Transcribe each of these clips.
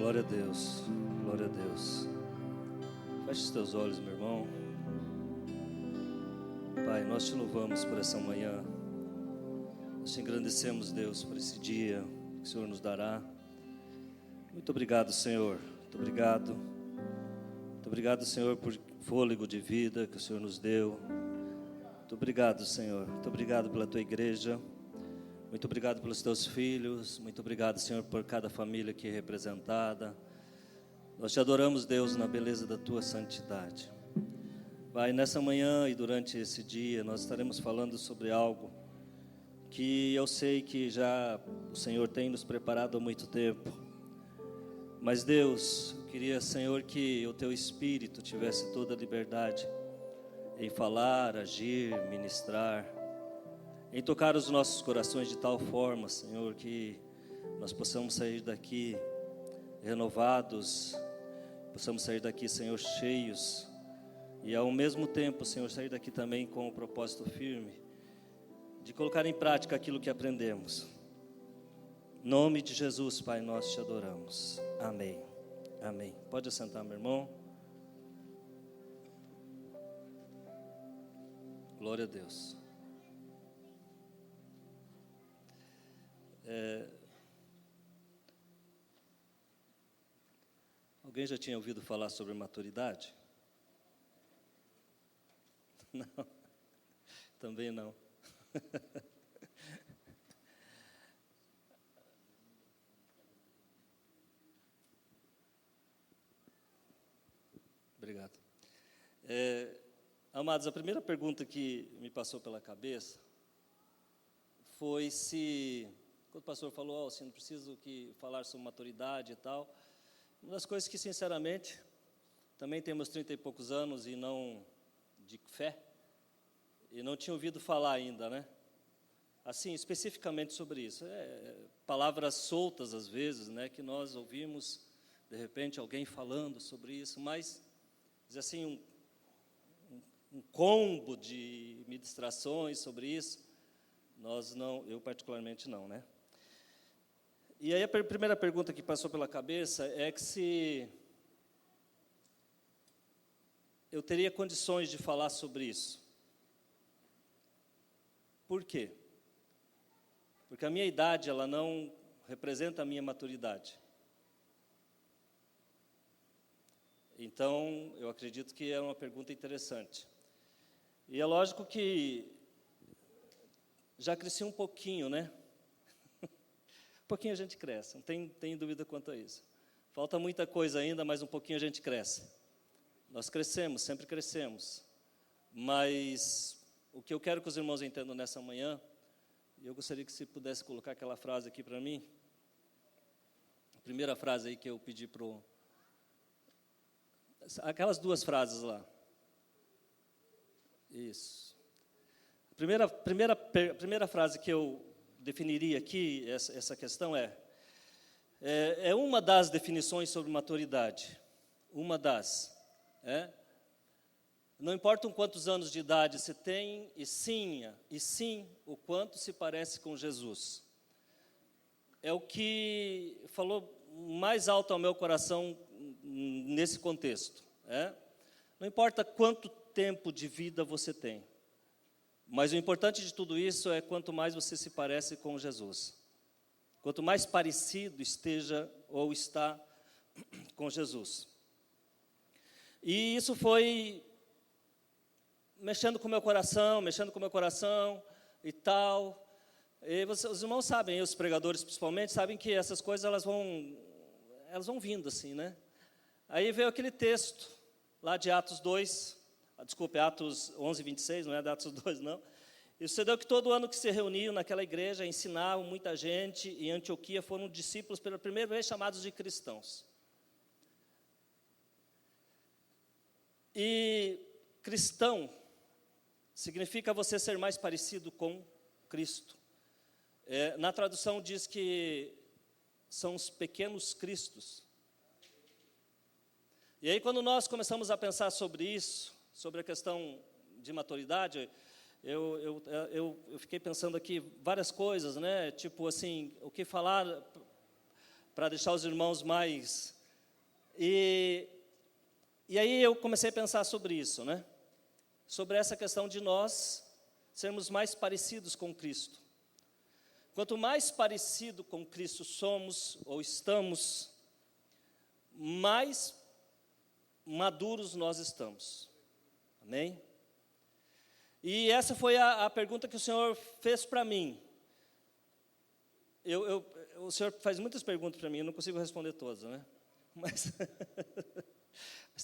Glória a Deus, glória a Deus. Feche os teus olhos, meu irmão. Pai, nós te louvamos por essa manhã. Nós te engrandecemos, Deus, por esse dia que o Senhor nos dará. Muito obrigado, Senhor. Muito obrigado. Muito obrigado, Senhor, por fôlego de vida que o Senhor nos deu. Muito obrigado, Senhor. Muito obrigado pela tua igreja. Muito obrigado pelos teus filhos. Muito obrigado, Senhor, por cada família aqui representada. Nós te adoramos, Deus, na beleza da tua santidade. Pai, nessa manhã e durante esse dia, nós estaremos falando sobre algo que eu sei que já o Senhor tem nos preparado há muito tempo. Mas, Deus, eu queria, Senhor, que o teu Espírito tivesse toda a liberdade em falar, agir, ministrar, em tocar os nossos corações de tal forma, Senhor, que nós possamos sair daqui renovados, possamos sair daqui, Senhor, cheios, e ao mesmo tempo, Senhor, sair daqui também com o propósito firme de colocar em prática aquilo que aprendemos. Em nome de Jesus, Pai, nós te adoramos. Amém. Amém. Pode assentar, meu irmão. Glória a Deus. Alguém já tinha ouvido falar sobre maturidade? Não, também não. Obrigado. Amados, a primeira pergunta que me passou pela cabeça foi se, quando o pastor falou, assim, não preciso falar sobre maturidade e tal, uma das coisas que, sinceramente, também temos 30 e poucos anos e não de fé, e não tinha ouvido falar ainda, né? Assim, especificamente sobre isso. Palavras soltas, às vezes, né, que nós ouvimos, de repente, alguém falando sobre isso, mas, assim, um combo de ministrações sobre isso, nós não, eu particularmente não, né? E aí a primeira pergunta que passou pela cabeça é que se eu teria condições de falar sobre isso. Por quê? Porque a minha idade, ela não representa a minha maturidade. Então, eu acredito que é uma pergunta interessante. E é lógico que já cresci um pouquinho, né? Um pouquinho a gente cresce, não tem dúvida quanto a isso. Falta muita coisa ainda, mas um pouquinho a gente cresce. Nós crescemos, sempre crescemos. Mas o que eu quero que os irmãos entendam nessa manhã, e eu gostaria que você pudesse colocar aquela frase aqui para mim. A primeira frase aí que eu pedi para o... Aquelas duas frases lá. Isso. A primeira frase que eu definiria aqui, essa questão é uma das definições sobre maturidade. Uma das. Não importa quantos anos de idade você tem, e sim o quanto se parece com Jesus. É o que falou mais alto ao meu coração nesse contexto. Não importa quanto tempo de vida você tem, mas o importante de tudo isso é quanto mais você se parece com Jesus. Quanto mais parecido esteja ou está com Jesus. E isso foi mexendo com o meu coração e tal. E os irmãos sabem, os pregadores principalmente, sabem que essas coisas elas vão vindo assim, né? Aí veio aquele texto lá de Atos 2, Atos 11, 26, não é de Atos 2, não. E sucedeu que todo ano que se reuniam naquela igreja, ensinavam muita gente, e em Antioquia foram discípulos pela primeira vez chamados de cristãos. E cristão significa você ser mais parecido com Cristo. Na tradução diz que são os pequenos cristos. E aí quando nós começamos a pensar sobre isso, sobre a questão de maturidade, eu fiquei pensando aqui várias coisas, né? Tipo assim, o que falar para deixar os irmãos mais E aí eu comecei a pensar sobre isso, né? Sobre essa questão de nós sermos mais parecidos com Cristo. Quanto mais parecido com Cristo somos ou estamos, mais maduros nós estamos. Amém? E essa foi a pergunta que o Senhor fez para mim. O Senhor faz muitas perguntas para mim, eu não consigo responder todas, né? Mas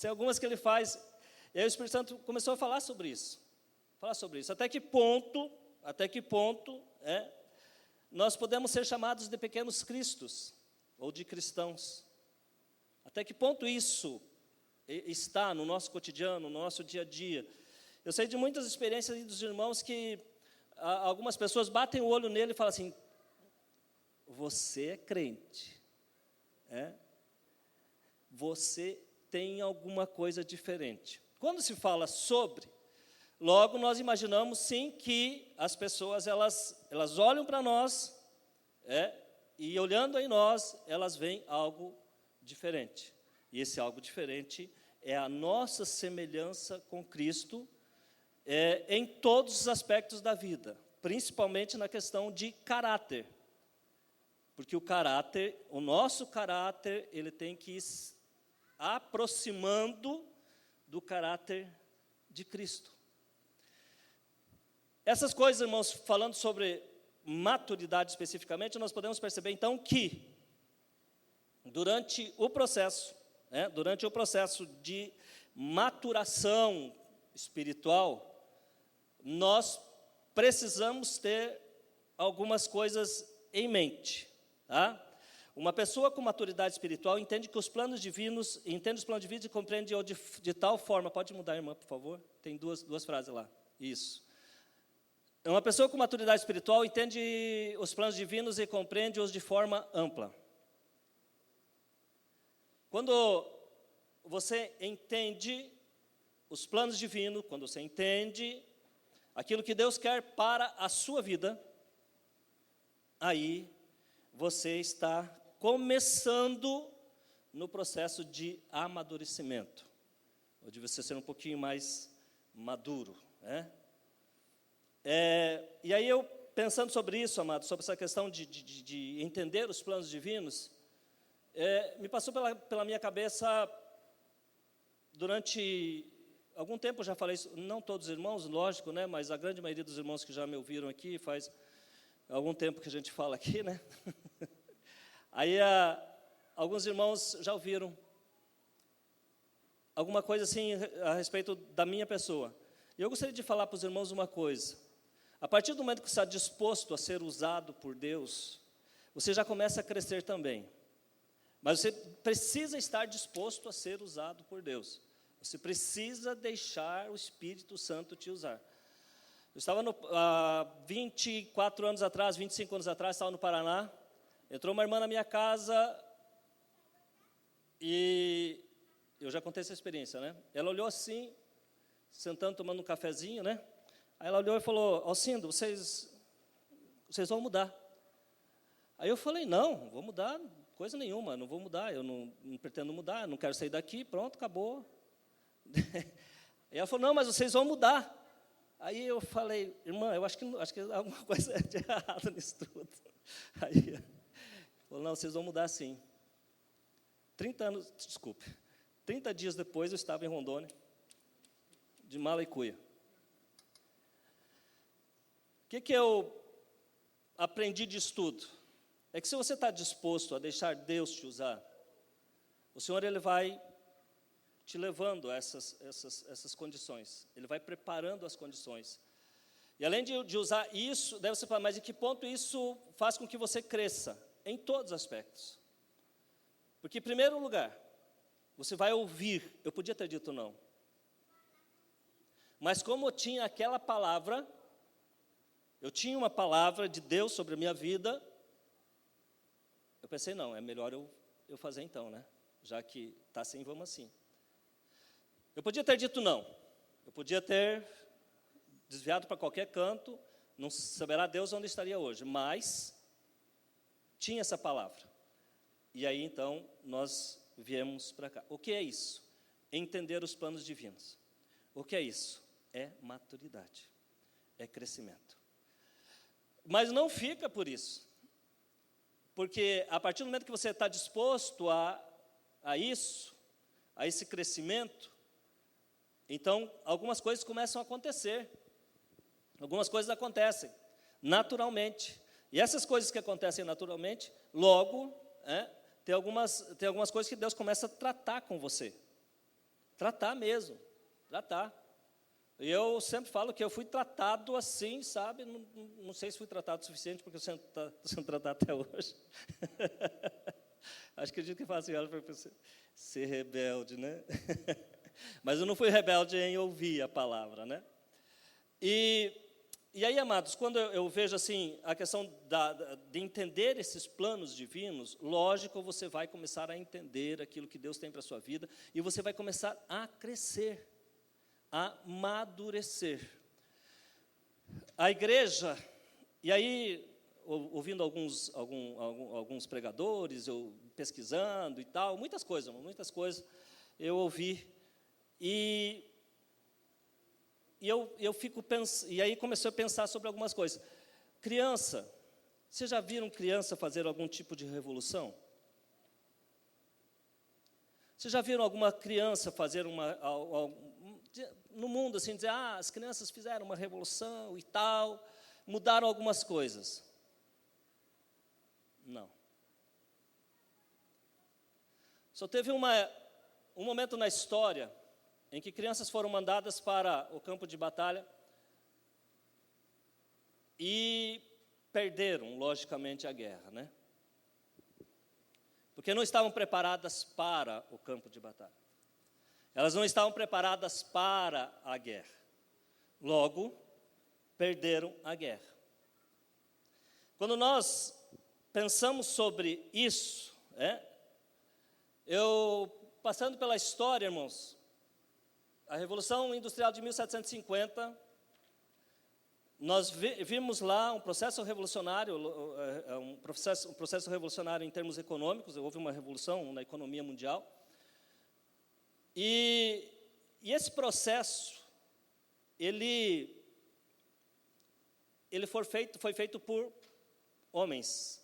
tem algumas que Ele faz, e aí o Espírito Santo começou a falar sobre isso. Até que ponto nós podemos ser chamados de pequenos cristos, ou de cristãos. Até que ponto isso está no nosso cotidiano, no nosso dia a dia. Eu sei de muitas experiências dos irmãos que algumas pessoas batem o olho nele e falam assim, você é crente, você tem alguma coisa diferente. Quando se fala sobre, logo nós imaginamos sim que as pessoas elas olham para nós, e olhando em nós, elas veem algo diferente. E esse algo diferente é a nossa semelhança com Cristo, em todos os aspectos da vida, principalmente na questão de caráter. Porque o nosso caráter, ele tem que ir aproximando do caráter de Cristo. Essas coisas, irmãos, falando sobre maturidade especificamente, nós podemos perceber então que durante o processo de maturação espiritual, nós precisamos ter algumas coisas em mente, tá? Uma pessoa com maturidade espiritual entende os planos divinos e compreende de tal forma. Pode mudar, irmã, por favor? Tem duas frases lá. Isso. Uma pessoa com maturidade espiritual entende os planos divinos e compreende-os de forma ampla. Quando você entende os planos divinos, quando você entende aquilo que Deus quer para a sua vida, aí você está começando no processo de amadurecimento, ou de você ser um pouquinho mais maduro, né? E aí eu, pensando sobre isso, amado, sobre essa questão de entender os planos divinos, me passou pela minha cabeça, durante algum tempo eu já falei isso, não todos os irmãos, lógico, né, mas a grande maioria dos irmãos que já me ouviram aqui, faz algum tempo que a gente fala aqui, né? Aí alguns irmãos já ouviram alguma coisa assim a respeito da minha pessoa. E eu gostaria de falar para os irmãos uma coisa. A partir do momento que você está disposto a ser usado por Deus, você já começa a crescer também. Mas você precisa estar disposto a ser usado por Deus. Você precisa deixar o Espírito Santo te usar. Eu estava 24 anos atrás, 25 anos atrás, estava no Paraná. Entrou uma irmã na minha casa e eu já contei essa experiência, né? Ela olhou assim, sentando, tomando um cafezinho, né? Aí ela olhou e falou, Alcindo, vocês vão mudar. Aí eu falei, não vou mudar coisa nenhuma, não vou mudar, eu não pretendo mudar, não quero sair daqui, pronto, acabou. E ela falou, não, mas vocês vão mudar. Aí eu falei, irmã, eu acho que alguma coisa de errado nisso tudo. Aí ela falou, não, vocês vão mudar sim. 30 dias depois eu estava em Rondônia, de mala e cuia. O que eu aprendi disso tudo? É que se você está disposto a deixar Deus te usar, o Senhor ele vai te levando a essas condições. Ele vai preparando as condições. E além de usar isso, deve você falar, mas em que ponto isso faz com que você cresça? Em todos os aspectos. Porque, em primeiro lugar, você vai ouvir. Eu podia ter dito não. Mas como eu tinha aquela palavra, eu tinha uma palavra de Deus sobre a minha vida, eu pensei, não, é melhor eu fazer então, né? Já que está assim, vamos assim. Eu podia ter dito não. Eu podia ter desviado para qualquer canto, não saberá Deus onde estaria hoje, mas tinha essa palavra. E aí, então, nós viemos para cá. O que é isso? Entender os planos divinos. O que é isso? É maturidade, é crescimento. Mas não fica por isso. Porque a partir do momento que você está disposto a isso, a esse crescimento, então algumas coisas começam a acontecer. Algumas coisas acontecem naturalmente. E essas coisas que acontecem naturalmente, logo, tem algumas coisas que Deus começa a tratar com você. Tratar mesmo, tratar. E eu sempre falo que eu fui tratado assim, sabe? Não sei se fui tratado o suficiente, porque eu estou sendo tratado até hoje. Acho que a gente que fala assim, olha para você, ser rebelde, né? Mas eu não fui rebelde em ouvir a palavra, né? E aí, amados, quando eu vejo assim, a questão de entender esses planos divinos, lógico, você vai começar a entender aquilo que Deus tem para a sua vida, e você vai começar a crescer, a amadurecer. A igreja, e aí, ouvindo alguns pregadores, eu pesquisando e tal, muitas coisas eu ouvi, e eu fico pensando, e aí comecei a pensar sobre algumas coisas. Criança, vocês já viram criança fazer algum tipo de revolução? Vocês já viram alguma criança fazer no mundo, assim, dizer, as crianças fizeram uma revolução e tal, mudaram algumas coisas? Não. Só teve um momento na história em que crianças foram mandadas para o campo de batalha e perderam, logicamente, a guerra, né? Porque não estavam preparadas para o campo de batalha. Elas não estavam preparadas para a guerra. Logo, perderam a guerra. Quando nós pensamos sobre isso, eu, passando pela história, irmãos, a Revolução Industrial de 1750, nós vimos lá um processo revolucionário, um processo revolucionário em termos econômicos. Houve uma revolução na economia mundial. E esse processo, ele foi feito por homens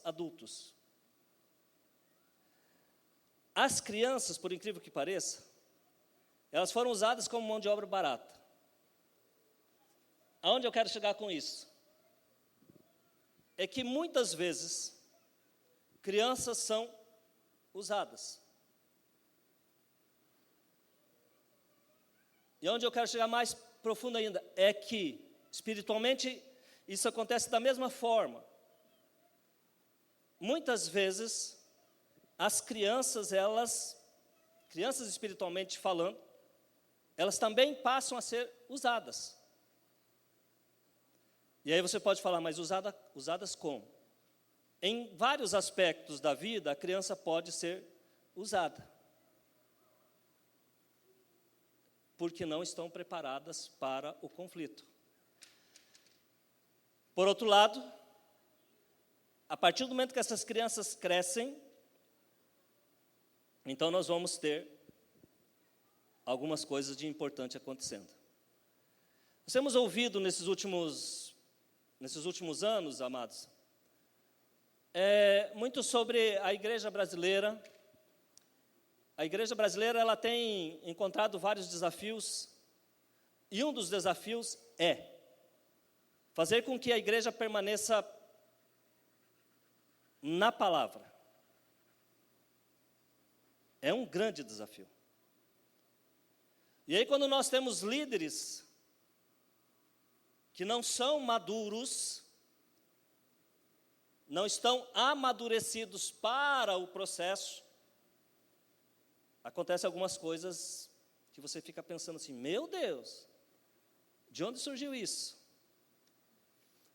adultos. As crianças, por incrível que pareça, elas foram usadas como mão de obra barata. Aonde eu quero chegar com isso? É que muitas vezes, crianças são usadas. E onde eu quero chegar mais profundo ainda, é que, espiritualmente, isso acontece da mesma forma. Muitas vezes, as crianças, crianças espiritualmente falando, elas também passam a ser usadas. E aí você pode falar, mas usadas como? Em vários aspectos da vida, a criança pode ser usada. Porque não estão preparadas para o conflito. Por outro lado, a partir do momento que essas crianças crescem, então nós vamos ter algumas coisas de importante acontecendo. Nós temos ouvido nesses últimos anos, amados, muito sobre a igreja brasileira. A igreja brasileira, ela tem encontrado vários desafios, e um dos desafios é fazer com que a igreja permaneça na palavra. É um grande desafio. E aí, quando nós temos líderes que não são maduros, não estão amadurecidos para o processo, acontecem algumas coisas que você fica pensando assim, meu Deus, de onde surgiu isso?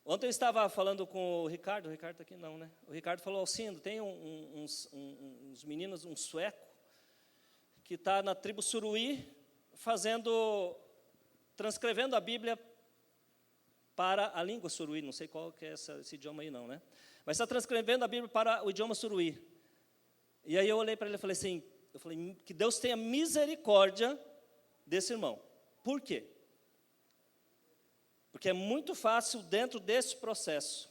Ontem eu estava falando com o Ricardo está aqui não, né? O Ricardo falou, Alcindo, tem uns meninos, um sueco, que está na tribo Suruí, transcrevendo a Bíblia para a língua Suruí, não sei qual que é esse idioma aí não, né? Mas está transcrevendo a Bíblia para o idioma Suruí. E aí eu olhei para ele e falei assim, que Deus tenha misericórdia desse irmão. Por quê? Porque é muito fácil dentro desse processo,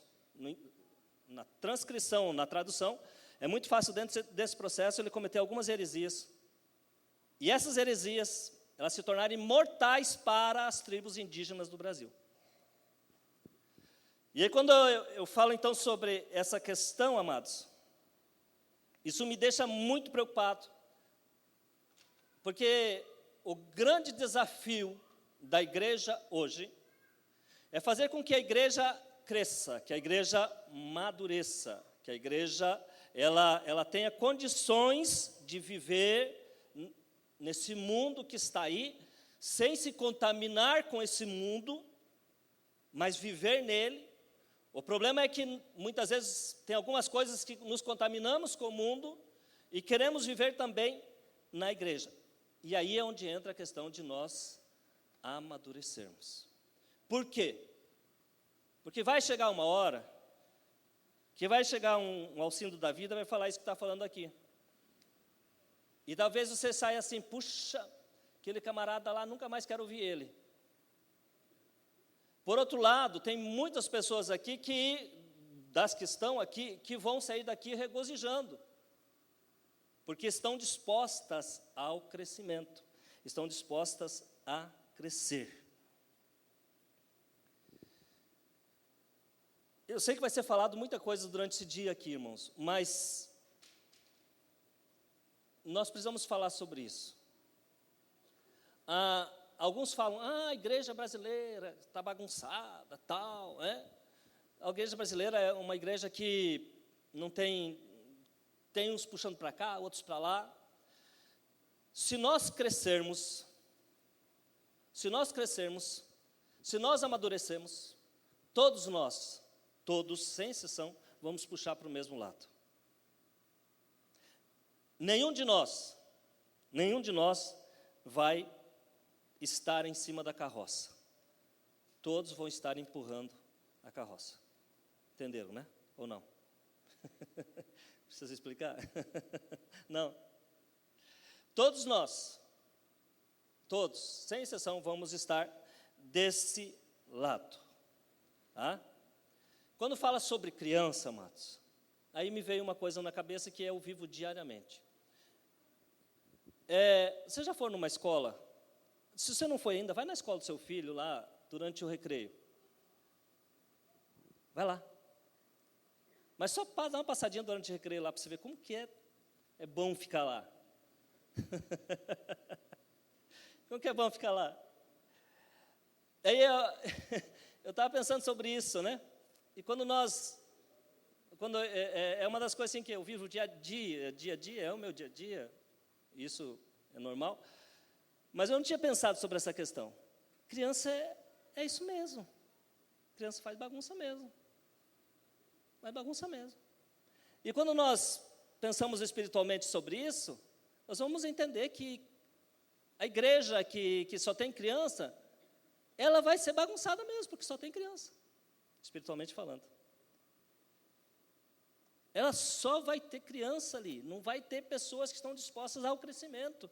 na transcrição, na tradução, é muito fácil dentro desse processo ele cometer algumas heresias. E essas heresias, elas se tornarem mortais para as tribos indígenas do Brasil. E aí quando eu falo então sobre essa questão, amados, isso me deixa muito preocupado, porque o grande desafio da igreja hoje é fazer com que a igreja cresça, que a igreja madureça, que a igreja ela tenha condições de viver nesse mundo que está aí, sem se contaminar com esse mundo, mas viver nele. O problema é que muitas vezes tem algumas coisas que nos contaminamos com o mundo e queremos viver também na igreja. E aí é onde entra a questão de nós amadurecermos. Por quê? Porque vai chegar uma hora que vai chegar um Alcindo da vida, vai falar isso que está falando aqui. E talvez você saia assim, puxa, aquele camarada lá, nunca mais quero ouvir ele. Por outro lado, tem muitas pessoas aqui das que estão aqui, que vão sair daqui regozijando. Porque estão dispostas ao crescimento, estão dispostas a crescer. Eu sei que vai ser falado muita coisa durante esse dia aqui, irmãos, mas nós precisamos falar sobre isso. Alguns falam, a igreja brasileira está bagunçada, tal, né? A igreja brasileira é uma igreja que não tem uns puxando para cá, outros para lá. Se nós crescermos, se nós amadurecermos, todos, sem exceção, vamos puxar para o mesmo lado. Nenhum de nós vai estar em cima da carroça. Todos vão estar empurrando a carroça. Entenderam, né? Ou não? Precisa explicar? Não. Todos nós, sem exceção, vamos estar desse lado. Tá? Quando fala sobre criança, amados, aí me veio uma coisa na cabeça que eu vivo diariamente. Você já foi numa escola? Se você não foi ainda, vai na escola do seu filho lá, durante o recreio. Vai lá. Mas só dá uma passadinha durante o recreio lá, para você ver como que é bom ficar lá. Como que é bom ficar lá? Aí eu estava pensando sobre isso, né? E quando é uma das coisas assim que eu vivo dia a dia, é o meu dia a dia, isso é normal, mas eu não tinha pensado sobre essa questão. Criança é isso mesmo, criança faz bagunça mesmo, E quando nós pensamos espiritualmente sobre isso, nós vamos entender que a igreja que só tem criança, ela vai ser bagunçada mesmo, porque só tem criança. Espiritualmente falando. Ela só vai ter criança ali, não vai ter pessoas que estão dispostas ao crescimento.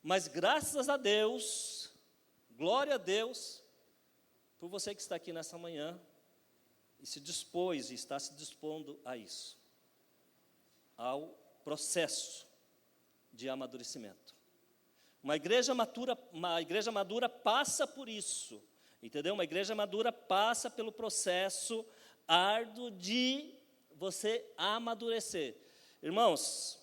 Mas graças a Deus, glória a Deus, por você que está aqui nessa manhã, e está se dispondo a isso, ao processo de amadurecimento. Uma igreja madura passa por isso. Entendeu? Uma igreja madura passa pelo processo árduo de você amadurecer. Irmãos,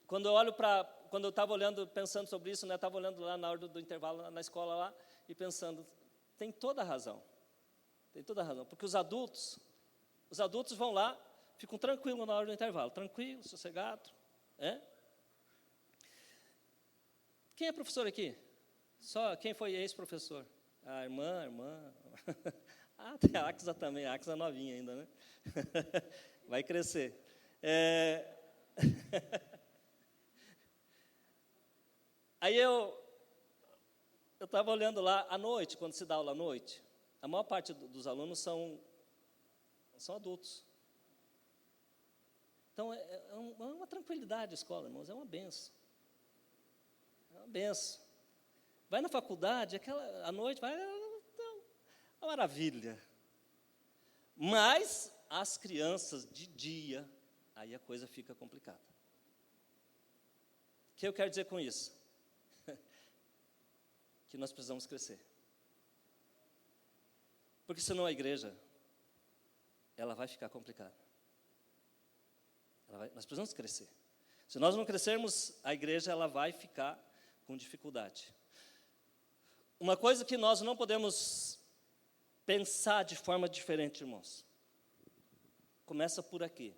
quando eu estava olhando, pensando sobre isso, né, estava olhando lá na hora do intervalo, na escola lá, e pensando, tem toda a razão, porque os adultos vão lá, ficam tranquilos na hora do intervalo, tranquilo, sossegado, Quem é professor aqui? Só quem foi ex-professor? A irmã. Tem a Axa também, a Axa é novinha ainda, né? Vai crescer. Aí eu estava olhando lá, à noite, quando se dá aula à noite, a maior parte dos alunos são adultos. Então, é uma tranquilidade a escola, irmãos, é uma benção. É uma benção. Vai na faculdade, à noite, vai, então, é uma maravilha. Mas, as crianças de dia, aí a coisa fica complicada. O que eu quero dizer com isso? Que nós precisamos crescer. Porque senão a igreja, ela vai ficar complicada. Nós precisamos crescer. Se nós não crescermos, a igreja ela vai ficar com dificuldade. Uma coisa que nós não podemos pensar de forma diferente, irmãos. Começa por aqui.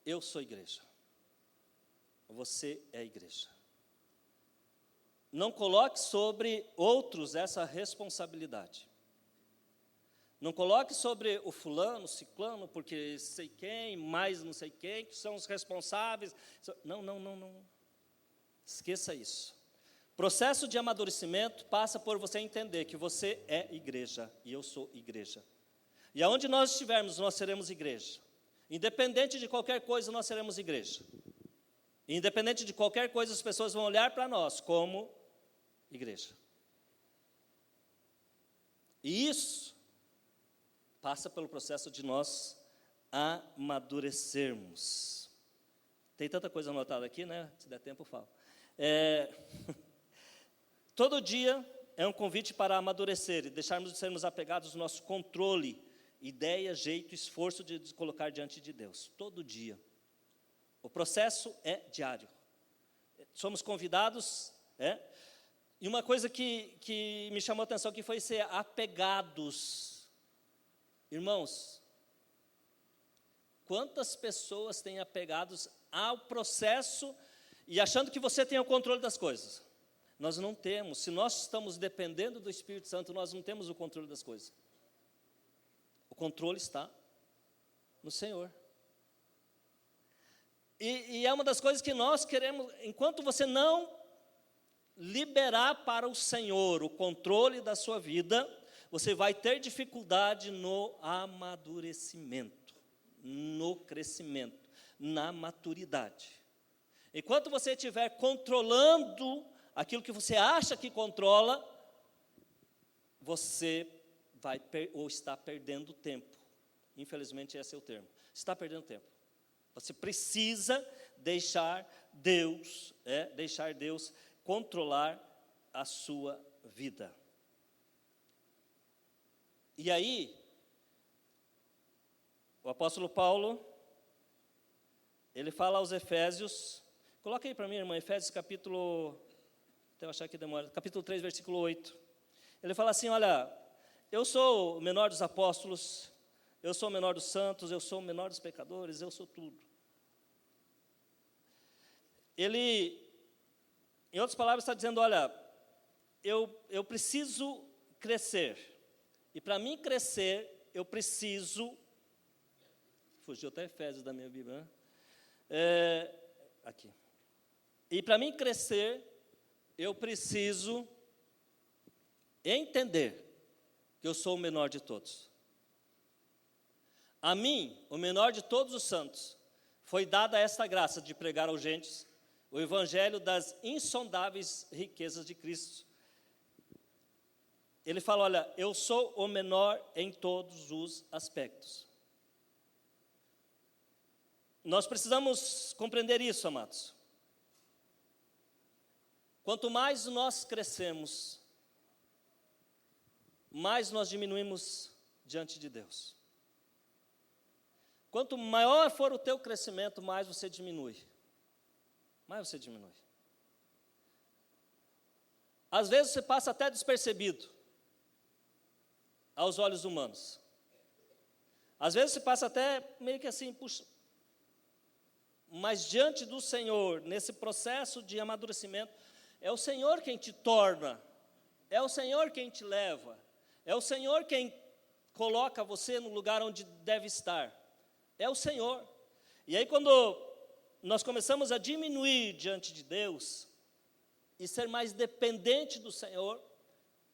Eu sou igreja. Você é igreja. Não coloque sobre outros essa responsabilidade. Não coloque sobre o fulano, o ciclano, porque sei quem, mais não sei quem, que são os responsáveis. Não. Esqueça isso. Processo de amadurecimento passa por você entender que você é igreja e eu sou igreja. E aonde nós estivermos, nós seremos igreja. Independente de qualquer coisa, nós seremos igreja. Independente de qualquer coisa, as pessoas vão olhar para nós como igreja. E isso passa pelo processo de nós amadurecermos. Tem tanta coisa anotada aqui, né? Se der tempo, eu falo. Todo dia é um convite para amadurecer e deixarmos de sermos apegados ao nosso controle, ideia, jeito, esforço de nos colocar diante de Deus. Todo dia. O processo é diário. Somos convidados, e uma coisa que me chamou a atenção aqui foi ser apegados. Irmãos, quantas pessoas têm apegados ao processo e achando que você tem o controle das coisas? Nós não temos. Se nós estamos dependendo do Espírito Santo, nós não temos o controle das coisas. O controle está no Senhor. E é uma das coisas que nós queremos, enquanto você não liberar para o Senhor o controle da sua vida, você vai ter dificuldade no amadurecimento, no crescimento, na maturidade. Enquanto você estiver controlando aquilo que você acha que controla, você vai ou está perdendo tempo. Infelizmente, esse é o termo. Está perdendo tempo. Você precisa deixar Deus controlar a sua vida. E aí, o apóstolo Paulo, ele fala aos Efésios, coloca aí para mim, irmã, Efésios capítulo, até eu achar que demora, capítulo 3, versículo 8. Ele fala assim, olha, eu sou o menor dos apóstolos, eu sou o menor dos santos, eu sou o menor dos pecadores, eu sou tudo. Ele, em outras palavras, está dizendo, olha, eu preciso crescer. E para mim crescer, eu preciso... Fugiu até Efésios da minha Bíblia, né? Aqui. E para mim crescer, eu preciso entender que eu sou o menor de todos. A mim, o menor de todos os santos, foi dada esta graça de pregar aos gentes o evangelho das insondáveis riquezas de Cristo. Ele fala, olha, eu sou o menor em todos os aspectos. Nós precisamos compreender isso, amados. Quanto mais nós crescemos, mais nós diminuímos diante de Deus. Quanto maior for o teu crescimento, mais você diminui. Mais você diminui. Às vezes você passa até despercebido aos olhos humanos. Às vezes você passa até meio que assim, puxa. Mas diante do Senhor, nesse processo de amadurecimento, é o Senhor quem te torna, é o Senhor quem te leva, é o Senhor quem coloca você no lugar onde deve estar, é o Senhor. E aí quando nós começamos a diminuir diante de Deus, e ser mais dependente do Senhor,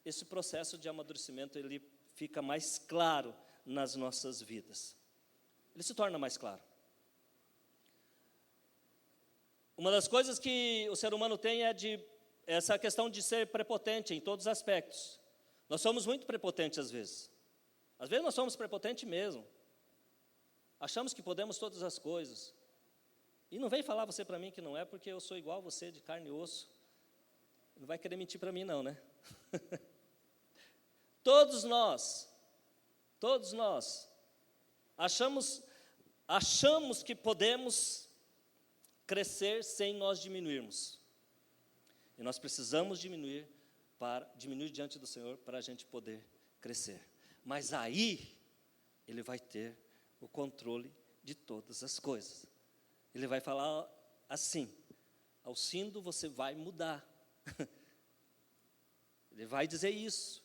esse processo de amadurecimento, ele fica mais claro nas nossas vidas. ele se torna mais claro. Uma das coisas que o ser humano tem é essa questão de ser prepotente em todos os aspectos. Nós somos muito prepotentes às vezes. Às vezes nós somos prepotentes mesmo. Achamos que podemos todas as coisas. E não vem falar você para mim que não é, porque eu sou igual a você, de carne e osso. Não vai querer mentir para mim não, né? Todos nós, achamos que podemos crescer sem nós diminuirmos. E nós precisamos diminuir diante do Senhor para a gente poder crescer. Mas aí, Ele vai ter o controle de todas as coisas. Ele vai falar assim: Alcindo, você vai mudar. Ele vai dizer isso.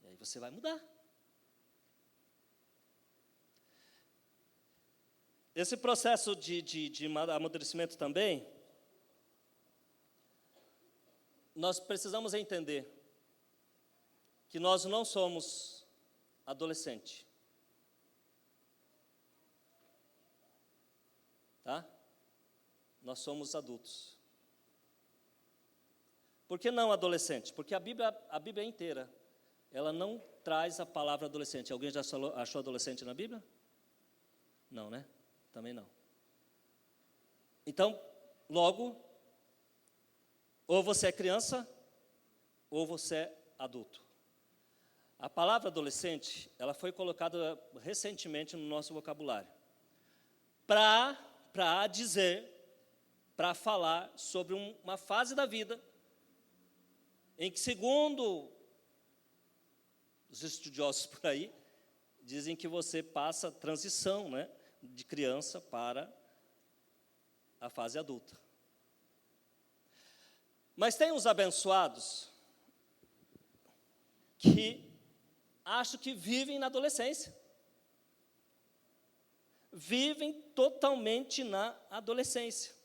E aí você vai mudar. Esse processo de amadurecimento também, nós precisamos entender que nós não somos adolescente. Tá? Nós somos adultos. Por que não adolescente? Porque a Bíblia inteira, ela não traz a palavra adolescente. Alguém já achou adolescente na Bíblia? Não, né? Também não. Então, logo, ou você é criança, ou você é adulto. A palavra adolescente, ela foi colocada recentemente no nosso vocabulário. Para falar sobre uma fase da vida em que, segundo os estudiosos por aí, dizem que você passa transição, né, de criança para a fase adulta. Mas tem uns abençoados que acham que vivem na adolescência. Vivem totalmente na adolescência.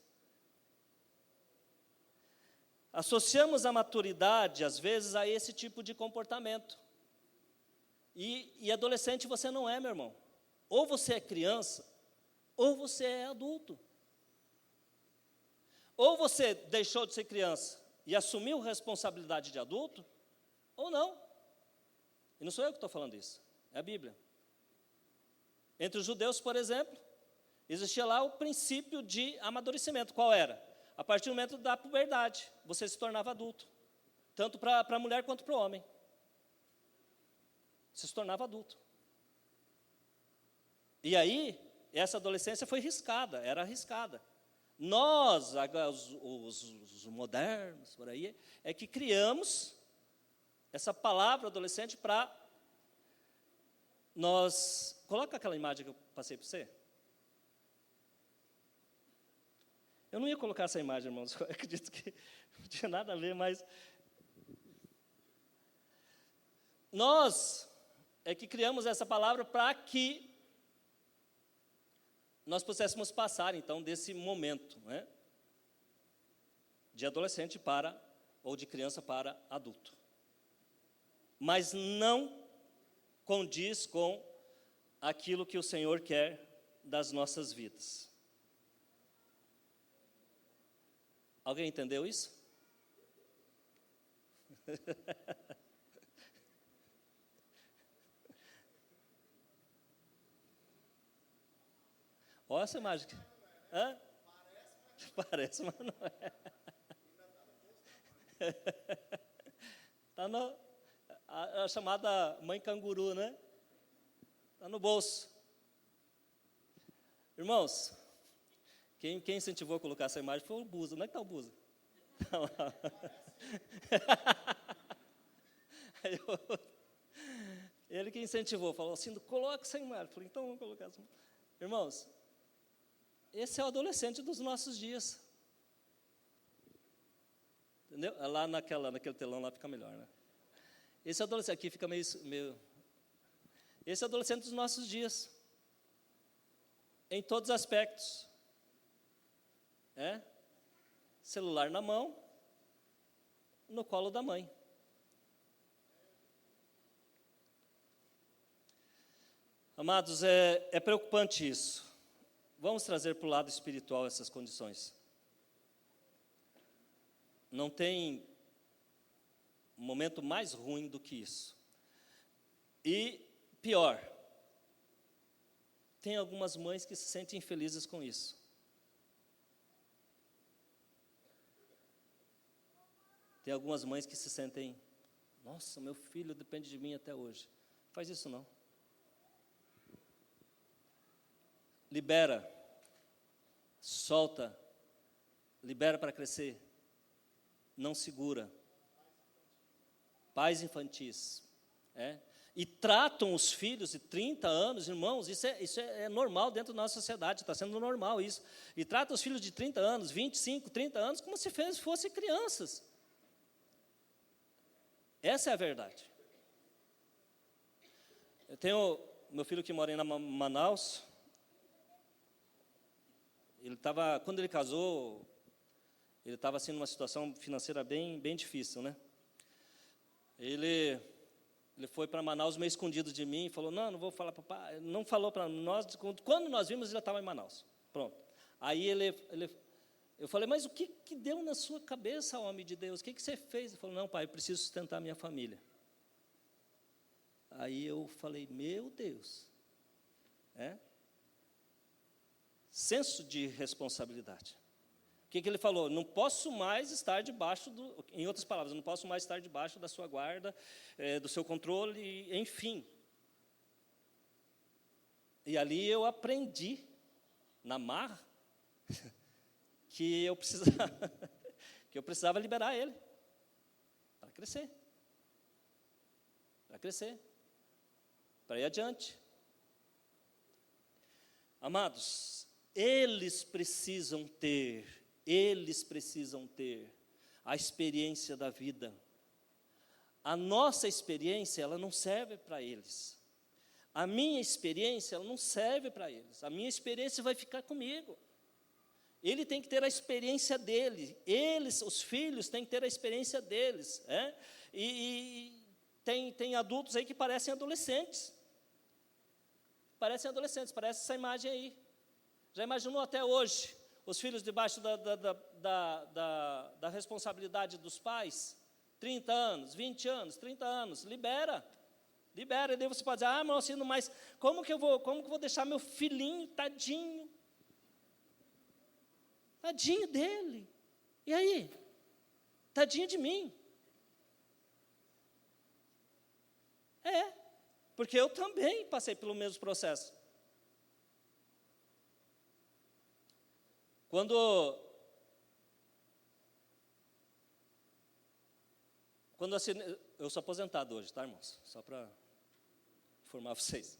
Associamos a maturidade, às vezes, a esse tipo de comportamento. E adolescente você não é, meu irmão. Ou você é criança, ou você é adulto. Ou você deixou de ser criança e assumiu responsabilidade de adulto, ou não. E não sou eu que estou falando isso, é a Bíblia. Entre os judeus, por exemplo, existia lá o princípio de amadurecimento. Qual era? A partir do momento da puberdade, você se tornava adulto. Tanto para a mulher quanto para o homem. Você se tornava adulto. E aí, essa adolescência foi era arriscada. Nós, os modernos, por aí, é que criamos essa palavra adolescente para nós... Coloca aquela imagem que eu passei para você. Eu não ia colocar essa imagem, irmãos, eu acredito que não tinha nada a ver, mas... Nós é que criamos essa palavra para que nós pudéssemos passar, então, desse momento, né, de adolescente ou de criança para adulto. Mas não condiz com aquilo que o Senhor quer das nossas vidas. Alguém entendeu isso? Olha essa imagem aqui. Hã? Parece, mas não é. Está a chamada mãe canguru, né? Está no bolso. Irmãos, quem incentivou a colocar essa imagem foi o Buza. Onde é que está o Buza? Está lá. Ele que incentivou, falou assim, coloca essa imagem. Eu falei, então vamos colocar essa imagem. Irmãos, esse é o adolescente dos nossos dias. Entendeu? Lá naquele telão lá fica melhor, né? Esse adolescente aqui fica meio... Esse é o adolescente dos nossos dias. Em todos os aspectos. Celular na mão, no colo da mãe. Amados, é preocupante isso. Vamos trazer para o lado espiritual essas condições. Não tem momento mais ruim do que isso. E pior, tem algumas mães que se sentem infelizes com isso. Tem algumas mães que se sentem, nossa, meu filho depende de mim até hoje. Faz isso não. Libera, solta, libera para crescer, não segura. Pais infantis, e tratam os filhos de 30 anos, irmãos, isso é normal dentro da nossa sociedade, está sendo normal isso, e tratam os filhos de 30 anos, 25, 30 anos, como se fossem crianças. Essa é a verdade. Eu tenho meu filho que mora em Manaus. Quando ele casou, ele estava assim numa situação financeira bem difícil, né? Ele foi para Manaus meio escondido de mim, falou, não vou falar para papai. Não falou para nós, quando nós vimos, ele já estava em Manaus. Pronto. Aí eu falei, mas o que deu na sua cabeça, homem de Deus? O que você fez? Ele falou, não, pai, eu preciso sustentar a minha família. Aí eu falei, meu Deus. Senso de responsabilidade. O que ele falou? Não posso mais estar debaixo em outras palavras, não posso mais estar debaixo da sua guarda, do seu controle, enfim. E ali eu aprendi, na marra, que eu precisava liberar ele para crescer, para ir adiante. Amados, eles precisam ter a experiência da vida. A nossa experiência, ela não serve para eles. A minha experiência, ela não serve para eles. A minha experiência vai ficar comigo. Ele tem que ter a experiência dele. Os filhos, têm que ter a experiência deles. E tem adultos aí que parecem adolescentes. Parece essa imagem aí. Já imaginou até hoje os filhos debaixo da responsabilidade dos pais? 30 anos, 20 anos, 30 anos, libera. E daí você pode dizer, mas assim, mas como que eu vou deixar meu filhinho, tadinho dele? E aí? Tadinho de mim. Porque eu também passei pelo mesmo processo. Quando assinei, eu sou aposentado hoje, tá, irmãos? Só para informar vocês.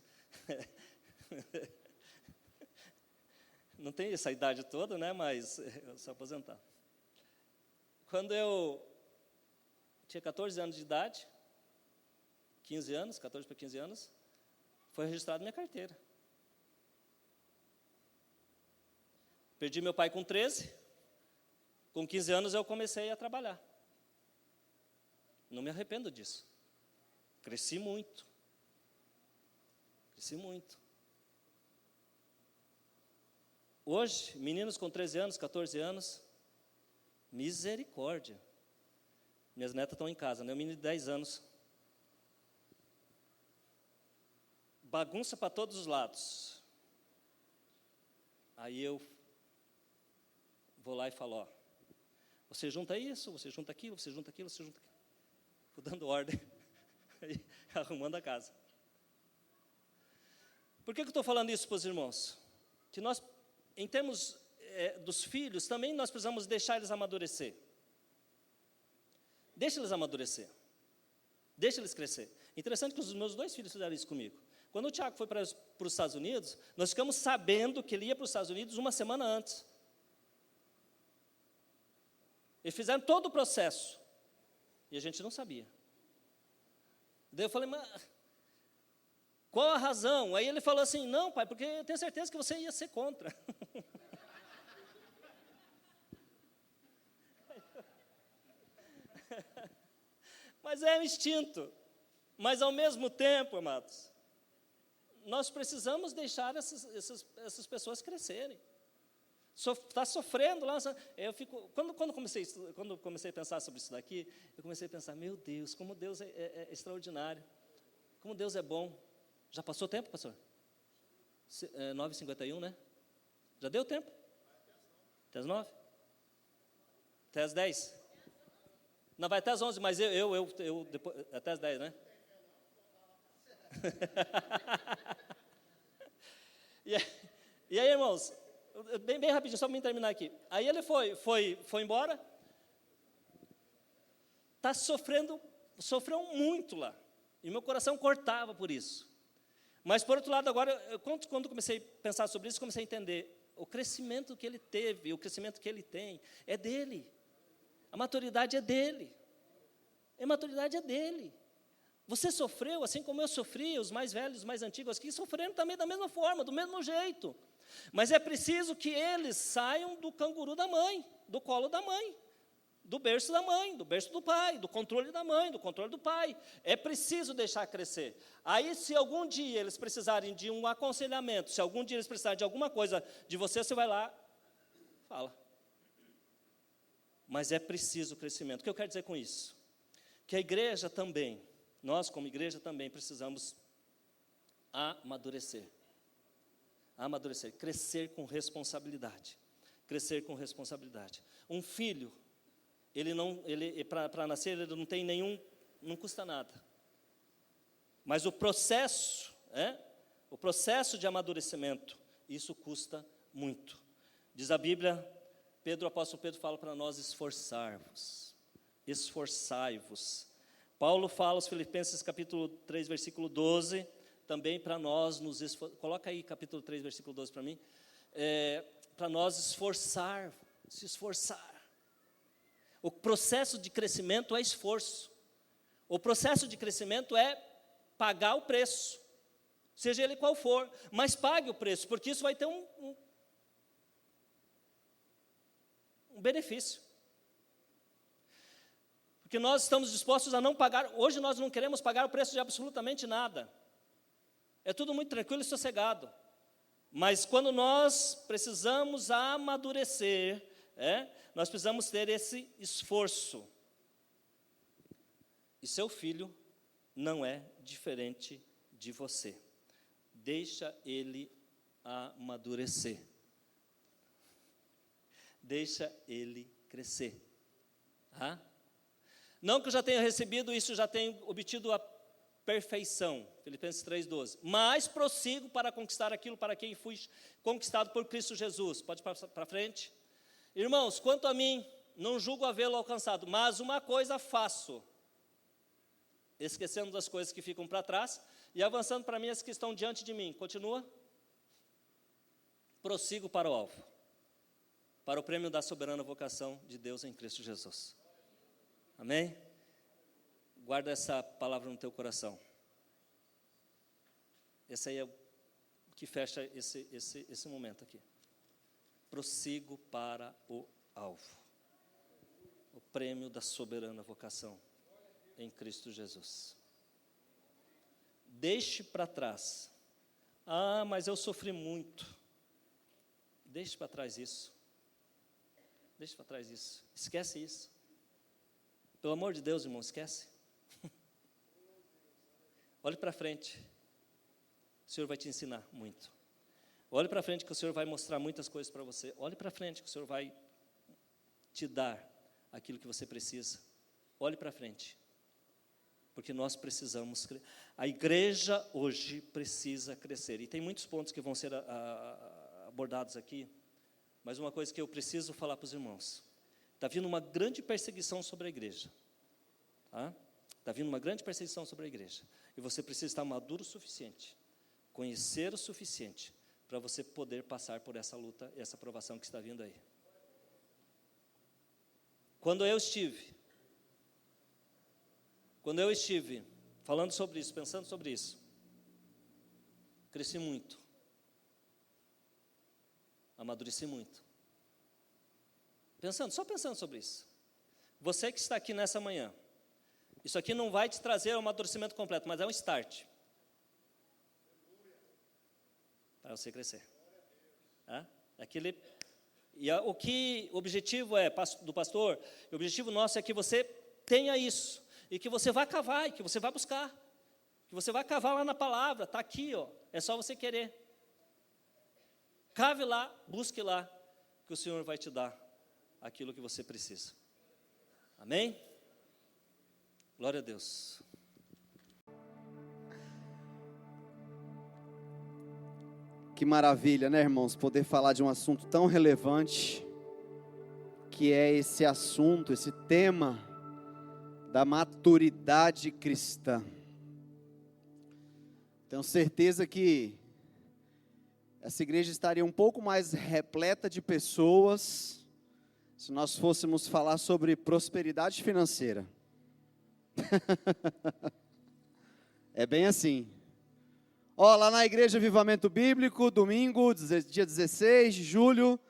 Não tenho essa idade toda, né? Mas eu sou aposentado. Quando eu tinha 14 anos de idade, 14 para 15 anos, foi registrada minha carteira. Perdi meu pai com 13, com 15 anos eu comecei a trabalhar. Não me arrependo disso. Cresci muito. Hoje, meninos com 13 anos, 14 anos, misericórdia. Minhas netas estão em casa, né? Um menino de 10 anos. Bagunça para todos os lados. Aí eu vou lá e falo, você junta isso, você junta aquilo, você junta aquilo, você junta aquilo. Vou dando ordem, arrumando a casa. Por que eu estou falando isso para os irmãos? Que nós, em termos dos filhos, também nós precisamos deixar eles amadurecer. Deixa eles amadurecer. Deixa eles crescer. Interessante que os meus 2 filhos fizeram isso comigo. Quando o Tiago foi para os Estados Unidos, nós ficamos sabendo que ele ia para os Estados Unidos uma semana antes. Eles fizeram todo o processo. E a gente não sabia. Daí eu falei, mas qual a razão? Aí ele falou assim, não, pai, porque eu tenho certeza que você ia ser contra. Mas é um instinto. Mas ao mesmo tempo, amados, nós precisamos deixar essas pessoas crescerem. Está sofrendo lá. Eu fico, quando comecei a pensar sobre isso daqui, eu comecei a pensar, meu Deus, como Deus é extraordinário, como Deus é bom. Já passou o tempo, pastor? 9h51, né? Já deu tempo? Até as 9? Até as 10? Não, vai até as 11, mas eu depois, até as 10, né? E aí, irmãos, bem rapidinho, só para me terminar aqui. Aí ele foi embora, sofreu muito lá, e meu coração cortava por isso. Mas, por outro lado, agora, quando comecei a pensar sobre isso, comecei a entender, o crescimento que ele teve, o crescimento que ele tem, é dele. A maturidade é dele. A maturidade é dele. Você sofreu, assim como eu sofri, os mais velhos, os mais antigos aqui, sofreram também da mesma forma, do mesmo jeito. Mas é preciso que eles saiam do canguru da mãe, do colo da mãe, do berço da mãe, do berço do pai, do controle da mãe, do controle do pai. É preciso deixar crescer. Aí, se algum dia eles precisarem de um aconselhamento, se algum dia eles precisarem de alguma coisa de você, você vai lá, fala. Mas é preciso crescimento. O que eu quero dizer com isso? Que a igreja também, nós como igreja também precisamos amadurecer. Amadurecer, crescer com responsabilidade. Crescer com responsabilidade. Um filho, para nascer, ele não tem não custa nada. Mas o processo de amadurecimento, isso custa muito. Diz a Bíblia, o apóstolo Pedro fala para nós esforçai-vos. Paulo fala aos Filipenses capítulo 3, versículo 12, também para nós nos esforçar. Coloca aí capítulo 3, versículo 12 para mim. Para nós se esforçar. O processo de crescimento é esforço. O processo de crescimento é pagar o preço, seja ele qual for, mas pague o preço, porque isso vai ter um benefício. Porque nós estamos dispostos a não pagar, hoje nós não queremos pagar o preço de absolutamente nada. É tudo muito tranquilo e sossegado. Mas quando nós precisamos amadurecer, nós precisamos ter esse esforço. E seu filho não é diferente de você. Deixa ele amadurecer. Deixa ele crescer. Não que eu já tenha recebido isso, já tenho obtido a perfeição, Filipenses 3,12. Mas prossigo para conquistar aquilo para quem fui conquistado por Cristo Jesus. Pode ir para frente? Irmãos, quanto a mim, não julgo havê-lo alcançado, mas uma coisa faço, esquecendo das coisas que ficam para trás e avançando para mim as que estão diante de mim. Continua. Prossigo para o alvo, para o prêmio da soberana vocação de Deus em Cristo Jesus. Amém? Guarda essa palavra no teu coração. Esse aí é o que fecha esse momento aqui. Prossigo para o alvo, o prêmio da soberana vocação em Cristo Jesus. Deixe para trás. Mas eu sofri muito. Deixe para trás isso. Deixe para trás isso. Esquece isso. Pelo amor de Deus, irmão, esquece. Olhe para frente. O Senhor vai te ensinar muito. Olhe para frente que o Senhor vai mostrar muitas coisas para você. Olhe para frente que o Senhor vai te dar aquilo que você precisa. Olhe para frente. Porque nós precisamos crescer. A igreja hoje precisa crescer. E tem muitos pontos que vão ser abordados aqui. Mas uma coisa que eu preciso falar para os irmãos. Está vindo uma grande perseguição sobre a igreja. Está vindo uma grande perseguição sobre a igreja. E você precisa estar maduro o suficiente. Conhecer o suficiente. Para você poder passar por essa luta, essa provação que está vindo aí. Quando eu estive falando sobre isso, pensando sobre isso, cresci muito, amadureci muito, só pensando sobre isso. Você que está aqui nessa manhã, isso aqui não vai te trazer um amadurecimento completo, mas é um start. para você crescer. Aquele, o objetivo do pastor, o objetivo nosso é que você tenha isso, e que você vá cavar, e que você vá buscar, que você vá cavar lá na palavra, está aqui, ó, é só você querer. Cave lá, busque lá, que o Senhor vai te dar aquilo que você precisa. Amém? Glória a Deus. Que maravilha, né, irmãos, poder falar de um assunto tão relevante, que é esse assunto, esse tema da maturidade cristã. Tenho certeza que essa igreja estaria um pouco mais repleta de pessoas se nós fôssemos falar sobre prosperidade financeira. É bem assim. Ó, lá na Igreja Avivamento Bíblico, domingo, dia 16 de julho,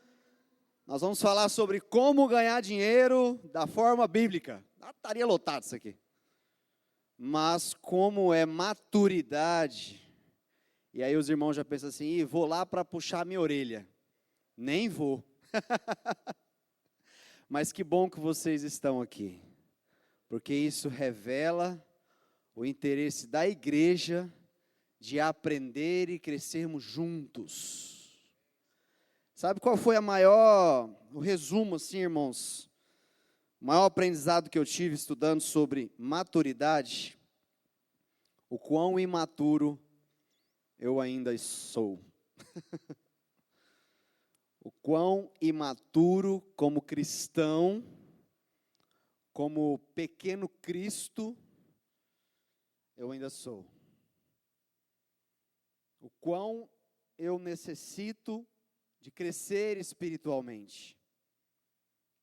nós vamos falar sobre como ganhar dinheiro da forma bíblica. Estaria lotado isso aqui. Mas como é maturidade, e aí os irmãos já pensam assim, vou lá para puxar minha orelha. Nem vou. Mas que bom que vocês estão aqui, porque isso revela o interesse da igreja de aprender e crescermos juntos. Sabe qual foi o resumo assim, irmãos? O maior aprendizado que eu tive estudando sobre maturidade, o quão imaturo eu ainda sou. O quão imaturo como cristão, como pequeno Cristo, eu ainda sou. O quão eu necessito de crescer espiritualmente,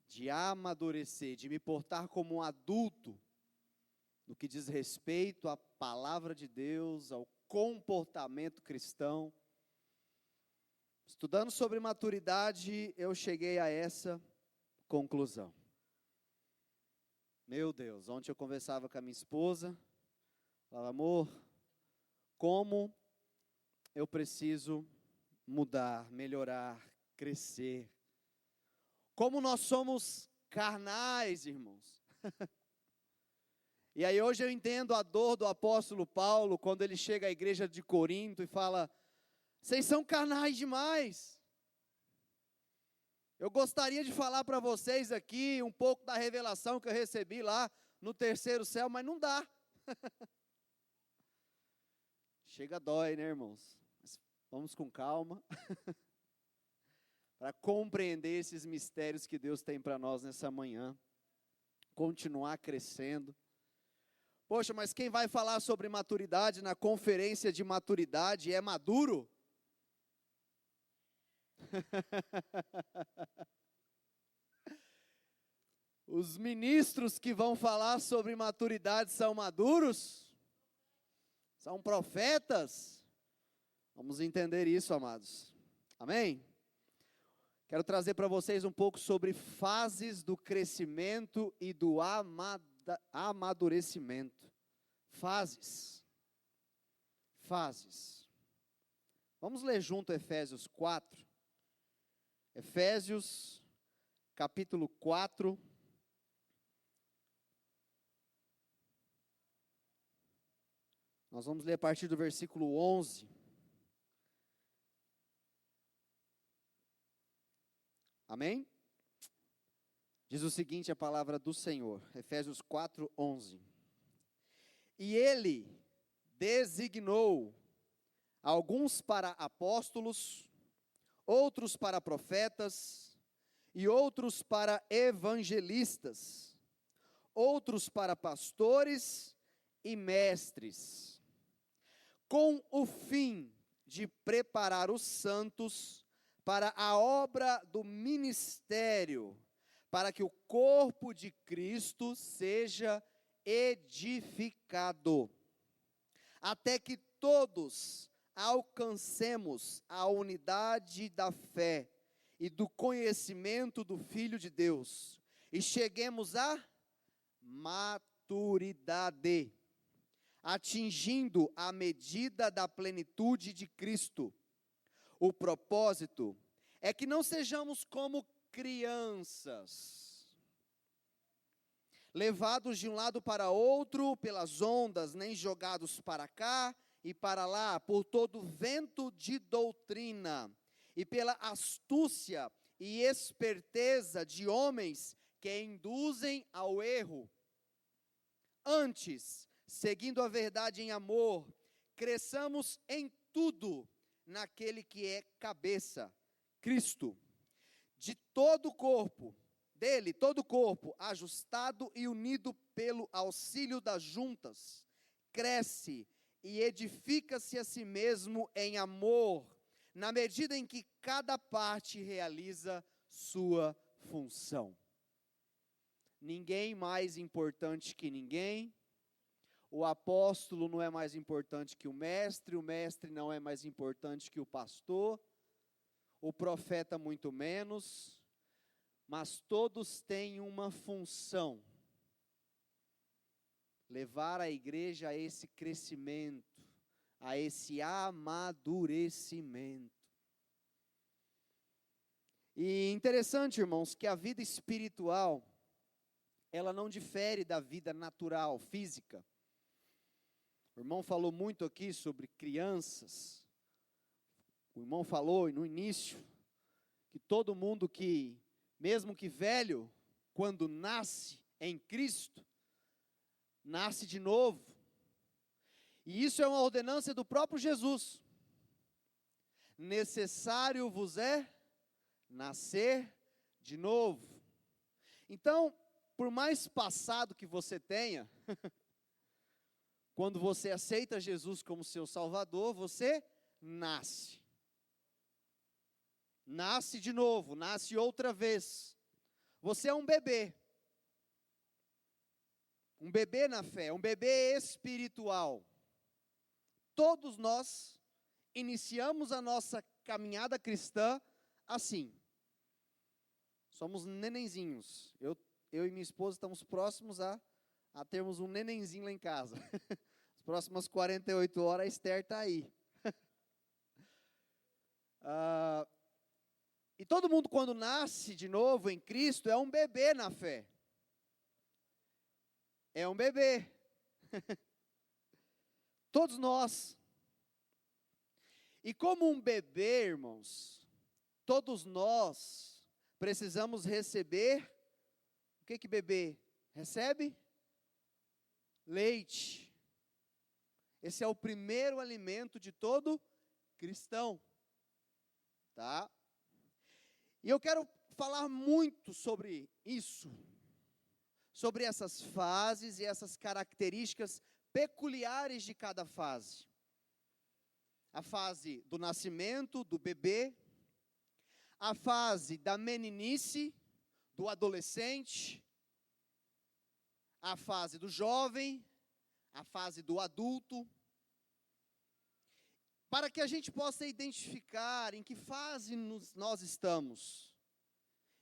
de amadurecer, de me portar como um adulto, no que diz respeito à palavra de Deus, ao comportamento cristão. Estudando sobre maturidade, eu cheguei a essa conclusão. Meu Deus, ontem eu conversava com a minha esposa, falava, amor, como eu preciso mudar, melhorar, crescer. Como nós somos carnais, irmãos. E aí hoje eu entendo a dor do apóstolo Paulo, quando ele chega à igreja de Corinto e fala, vocês são carnais demais. Eu gostaria de falar para vocês aqui um pouco da revelação que eu recebi lá no terceiro céu, mas não dá. Chega dói, né, irmãos? Mas vamos com calma. Para compreender esses mistérios que Deus tem para nós nessa manhã. Continuar crescendo. Poxa, mas quem vai falar sobre maturidade na conferência de maturidade é maduro? Os ministros que vão falar sobre maturidade são maduros? São profetas? Vamos entender isso, amados. Amém? Quero trazer para vocês um pouco sobre fases do crescimento e do amadurecimento. Fases. Vamos ler junto Efésios 4. Efésios, capítulo 4. Nós vamos ler a partir do versículo 11. Amém? Diz o seguinte a palavra do Senhor, Efésios 4, 11. E ele designou alguns para apóstolos, outros para profetas, e outros para evangelistas, outros para pastores e mestres, com o fim de preparar os santos para a obra do ministério, para que o corpo de Cristo seja edificado, até que todos alcancemos a unidade da fé e do conhecimento do Filho de Deus, e cheguemos à maturidade, atingindo a medida da plenitude de Cristo. O propósito é que não sejamos como crianças, levados de um lado para outro pelas ondas, nem jogados para cá e para lá, por todo vento de doutrina, e pela astúcia e esperteza de homens que induzem ao erro. Antes, seguindo a verdade em amor, cresçamos em tudo naquele que é cabeça, Cristo. De todo o corpo, dele, todo o corpo, ajustado e unido pelo auxílio das juntas, cresce e edifica-se a si mesmo em amor, na medida em que cada parte realiza sua função. Ninguém mais importante que ninguém. O apóstolo não é mais importante que o mestre não é mais importante que o pastor, o profeta muito menos, mas todos têm uma função: levar a igreja a esse crescimento, a esse amadurecimento. E interessante, irmãos, que a vida espiritual, ela não difere da vida natural, física. O irmão falou muito aqui sobre crianças. O irmão falou no início que todo mundo que, mesmo que velho, quando nasce em Cristo, nasce de novo. E isso é uma ordenança do próprio Jesus. Necessário vos é nascer de novo. Então, por mais passado que você tenha, quando você aceita Jesus como seu Salvador, você nasce. Nasce de novo, nasce outra vez. Você é um bebê. Um bebê na fé, um bebê espiritual. Todos nós iniciamos a nossa caminhada cristã assim. Somos nenenzinhos. Eu e minha esposa estamos próximos a termos um nenenzinho lá em casa. As próximas 48 horas a Esther está aí. E todo mundo, quando nasce de novo em Cristo, é um bebê na fé. É um bebê. Todos nós. E como um bebê, irmãos, todos nós precisamos receber. O que bebê recebe? Leite. Esse é o primeiro alimento de todo cristão. Tá? E eu quero falar muito sobre isso, sobre essas fases e essas características peculiares de cada fase. A fase do nascimento, do bebê, a fase da meninice, do adolescente, a fase do jovem, a fase do adulto, para que a gente possa identificar em que fase nós estamos,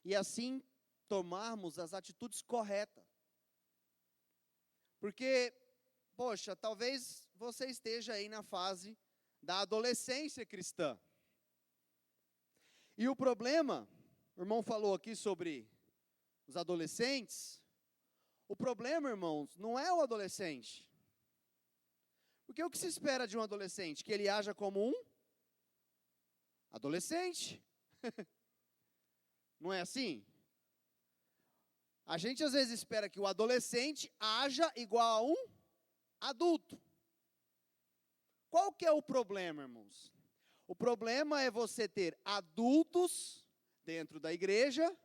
e assim tomarmos as atitudes corretas. Porque, poxa, talvez você esteja aí na fase da adolescência cristã. E o problema, o irmão falou aqui sobre os adolescentes. O problema, irmãos, não é o adolescente. Porque o que se espera de um adolescente? Que ele haja como um adolescente. Não é assim? A gente às vezes espera que o adolescente haja igual a um adulto. Qual que é o problema, irmãos? O problema é você ter adultos dentro da igreja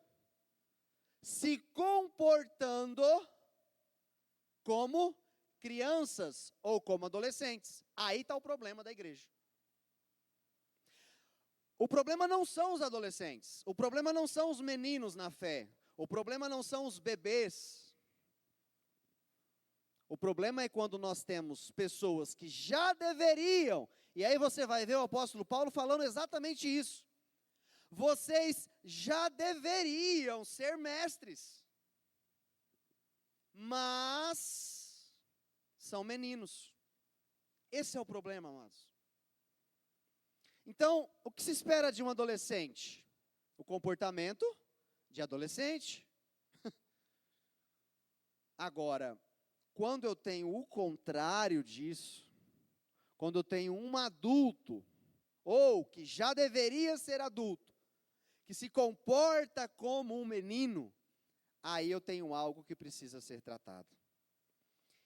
se comportando como crianças ou como adolescentes. Aí está o problema da igreja. O problema não são os adolescentes. O problema não são os meninos na fé. O problema não são os bebês. O problema é quando nós temos pessoas que já deveriam, e aí você vai ver o apóstolo Paulo falando exatamente isso. Vocês já deveriam ser mestres, mas são meninos. Esse é o problema, amados. Então, o que se espera de um adolescente? O comportamento de adolescente. Agora, quando eu tenho o contrário disso, quando eu tenho um adulto, ou que já deveria ser adulto, que se comporta como um menino, aí eu tenho algo que precisa ser tratado.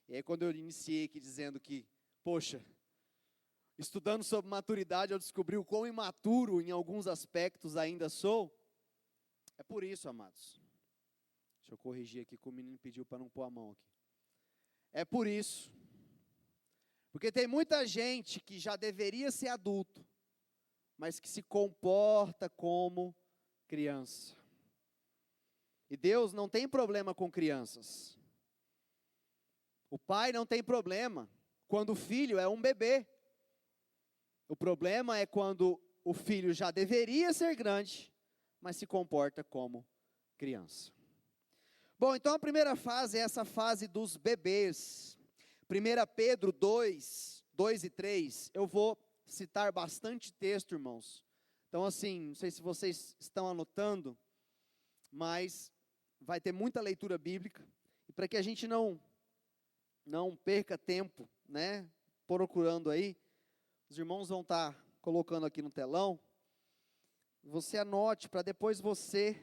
E aí quando eu iniciei aqui dizendo que, poxa, estudando sobre maturidade eu descobri o quão imaturo em alguns aspectos ainda sou, é por isso, amados. Deixa eu corrigir aqui que o menino pediu para não pôr a mão aqui. É por isso. Porque tem muita gente que já deveria ser adulto, mas que se comporta como criança. E Deus não tem problema com crianças. O pai não tem problema quando o filho é um bebê. O problema é quando o filho já deveria ser grande, mas se comporta como criança. Bom, então a primeira fase é essa fase dos bebês. 1 Pedro 2, 2 e 3, eu vou citar bastante texto, irmãos. Então assim, não sei se vocês estão anotando, mas vai ter muita leitura bíblica. E para que a gente não perca tempo, né, procurando aí, os irmãos vão estar colocando aqui no telão. Você anote para depois você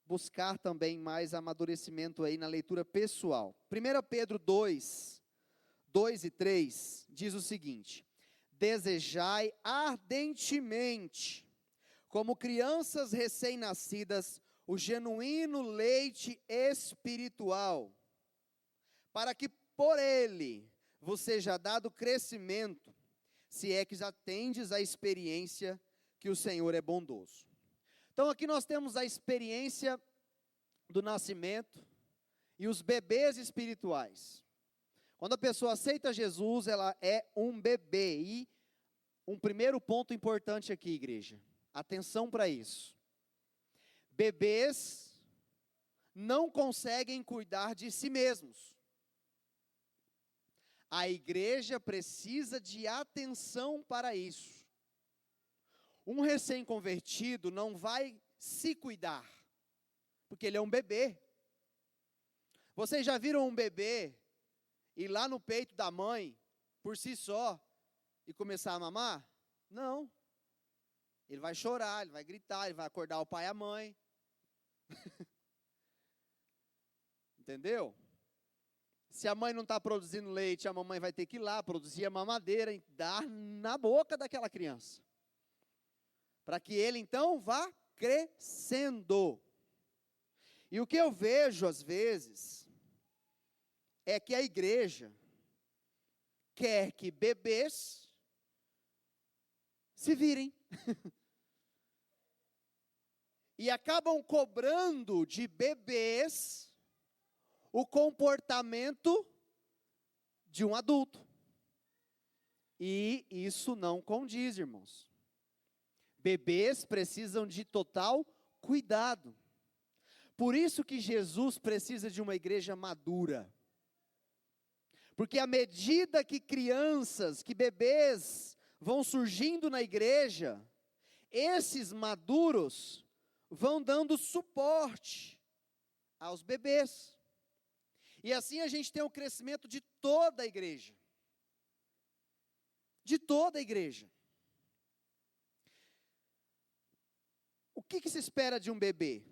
buscar também mais amadurecimento aí na leitura pessoal. 1 Pedro 2, 2 e 3 diz o seguinte: desejai ardentemente, como crianças recém-nascidas, o genuíno leite espiritual, para que por ele vos seja dado crescimento, se é que já tendes a experiência que o Senhor é bondoso. Então aqui nós temos a experiência do nascimento e os bebês espirituais. Quando a pessoa aceita Jesus, ela é um bebê. E um primeiro ponto importante aqui, igreja, atenção para isso. Bebês não conseguem cuidar de si mesmos. A igreja precisa de atenção para isso. Um recém-convertido não vai se cuidar, porque ele é um bebê. Vocês já viram um bebê ir lá no peito da mãe, por si só, e começar a mamar? Não. Ele vai chorar, ele vai gritar, ele vai acordar o pai e a mãe. Entendeu? Se a mãe não está produzindo leite, a mamãe vai ter que ir lá produzir a mamadeira e dar na boca daquela criança, para que ele então vá crescendo. E o que eu vejo às vezes é que a igreja quer que bebês se virem e acabam cobrando de bebês o comportamento de um adulto. E isso não condiz, irmãos. Bebês precisam de total cuidado. Por isso que Jesus precisa de uma igreja madura. Porque à medida que crianças, que bebês vão surgindo na igreja, esses maduros vão dando suporte aos bebês. E assim a gente tem o crescimento de toda a igreja. De toda a igreja. O que se espera de um bebê?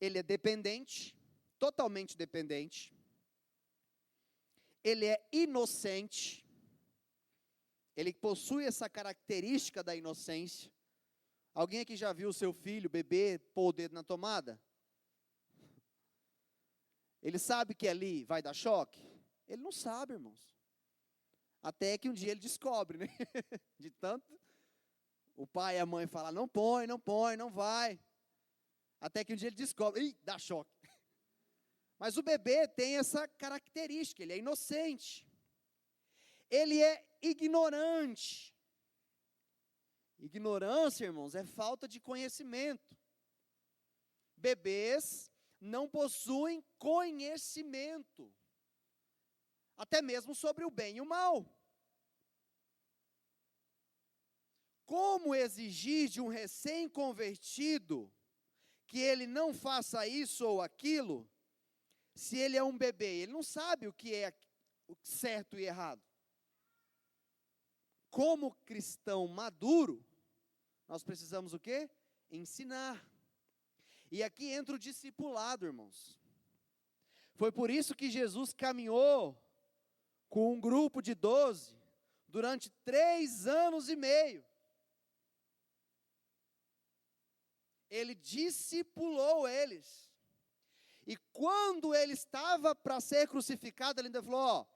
Ele é dependente, totalmente dependente. Ele é inocente. Ele possui essa característica da inocência. Alguém aqui já viu o seu filho, bebê, pôr o dedo na tomada? Ele sabe que ali vai dar choque? Ele não sabe, irmãos. Até que um dia ele descobre, né? De tanto o pai e a mãe falam, não põe, não põe, não vai. Até que um dia ele descobre, ih, dá choque. Mas o bebê tem essa característica, ele é inocente. Ele é ignorante. Ignorância, irmãos, é falta de conhecimento. Bebês não possuem conhecimento, até mesmo sobre o bem e o mal. Como exigir de um recém-convertido que ele não faça isso ou aquilo, se ele é um bebê? Ele não sabe o que é o certo e errado. Como cristão maduro, nós precisamos o quê? Ensinar. E aqui entra o discipulado, irmãos. Foi por isso que Jesus caminhou com um grupo de 12 durante 3 anos e meio. Ele discipulou eles. E quando ele estava para ser crucificado, ele ainda falou: ó,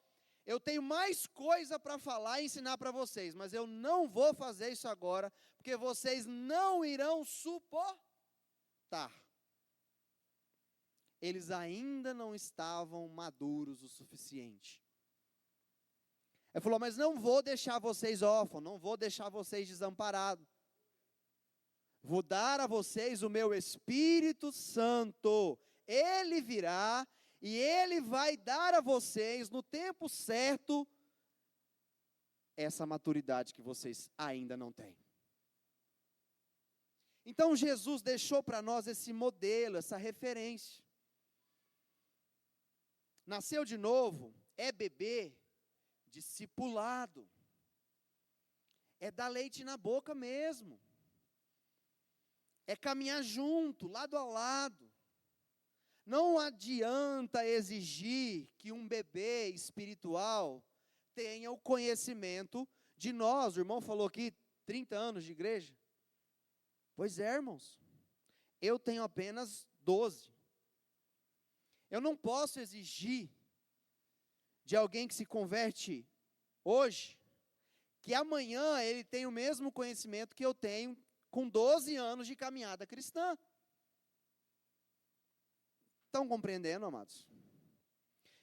eu tenho mais coisa para falar e ensinar para vocês, mas eu não vou fazer isso agora, porque vocês não irão suportar. Eles ainda não estavam maduros o suficiente. Ele falou: mas não vou deixar vocês órfãos, não vou deixar vocês desamparados. Vou dar a vocês o meu Espírito Santo. Ele virá e Ele vai dar a vocês, no tempo certo, essa maturidade que vocês ainda não têm. Então Jesus deixou para nós esse modelo, essa referência. Nasceu de novo, é bebê, discipulado. É dar leite na boca mesmo. É caminhar junto, lado a lado. Não adianta exigir que um bebê espiritual tenha o conhecimento de nós. O irmão falou aqui, 30 anos de igreja. Pois é, irmãos. Eu tenho apenas 12. Eu não posso exigir de alguém que se converte hoje, que amanhã ele tenha o mesmo conhecimento que eu tenho com 12 anos de caminhada cristã. Estão compreendendo, amados?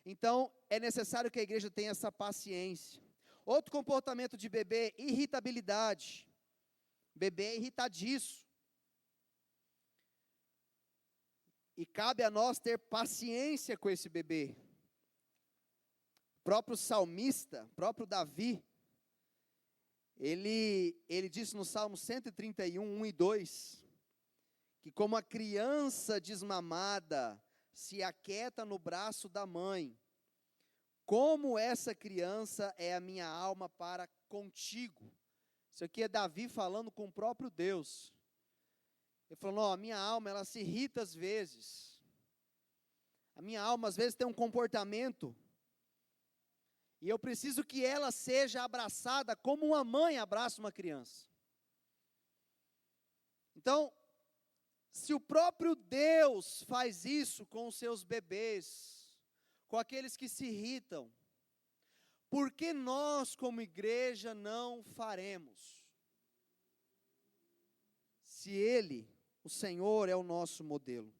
Então, é necessário que a igreja tenha essa paciência. Outro comportamento de bebê, irritabilidade. Bebê é irritadiço. E cabe a nós ter paciência com esse bebê. O próprio salmista, próprio Davi, ele disse no Salmo 131, 1 e 2, que como a criança desmamada se aquieta no braço da mãe, como essa criança é a minha alma para contigo. Isso aqui é Davi falando com o próprio Deus. Ele falou: a minha alma, ela se irrita às vezes. A minha alma às vezes tem um comportamento, e eu preciso que ela seja abraçada como uma mãe abraça uma criança. Então, se o próprio Deus faz isso com os seus bebês, com aqueles que se irritam, por que nós como igreja não faremos? Se Ele, o Senhor, é o nosso modelo.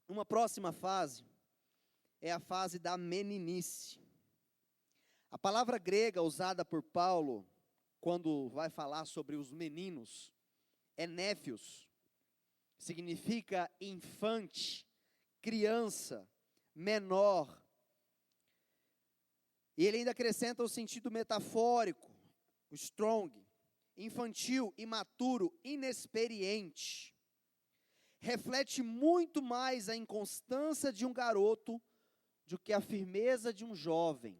Uma próxima fase é a fase da meninice. A palavra grega usada por Paulo, quando vai falar sobre os meninos, é néfios. Significa infante, criança, menor. E ele ainda acrescenta o sentido metafórico, o strong, infantil, imaturo, inexperiente. Reflete muito mais a inconstância de um garoto do que a firmeza de um jovem.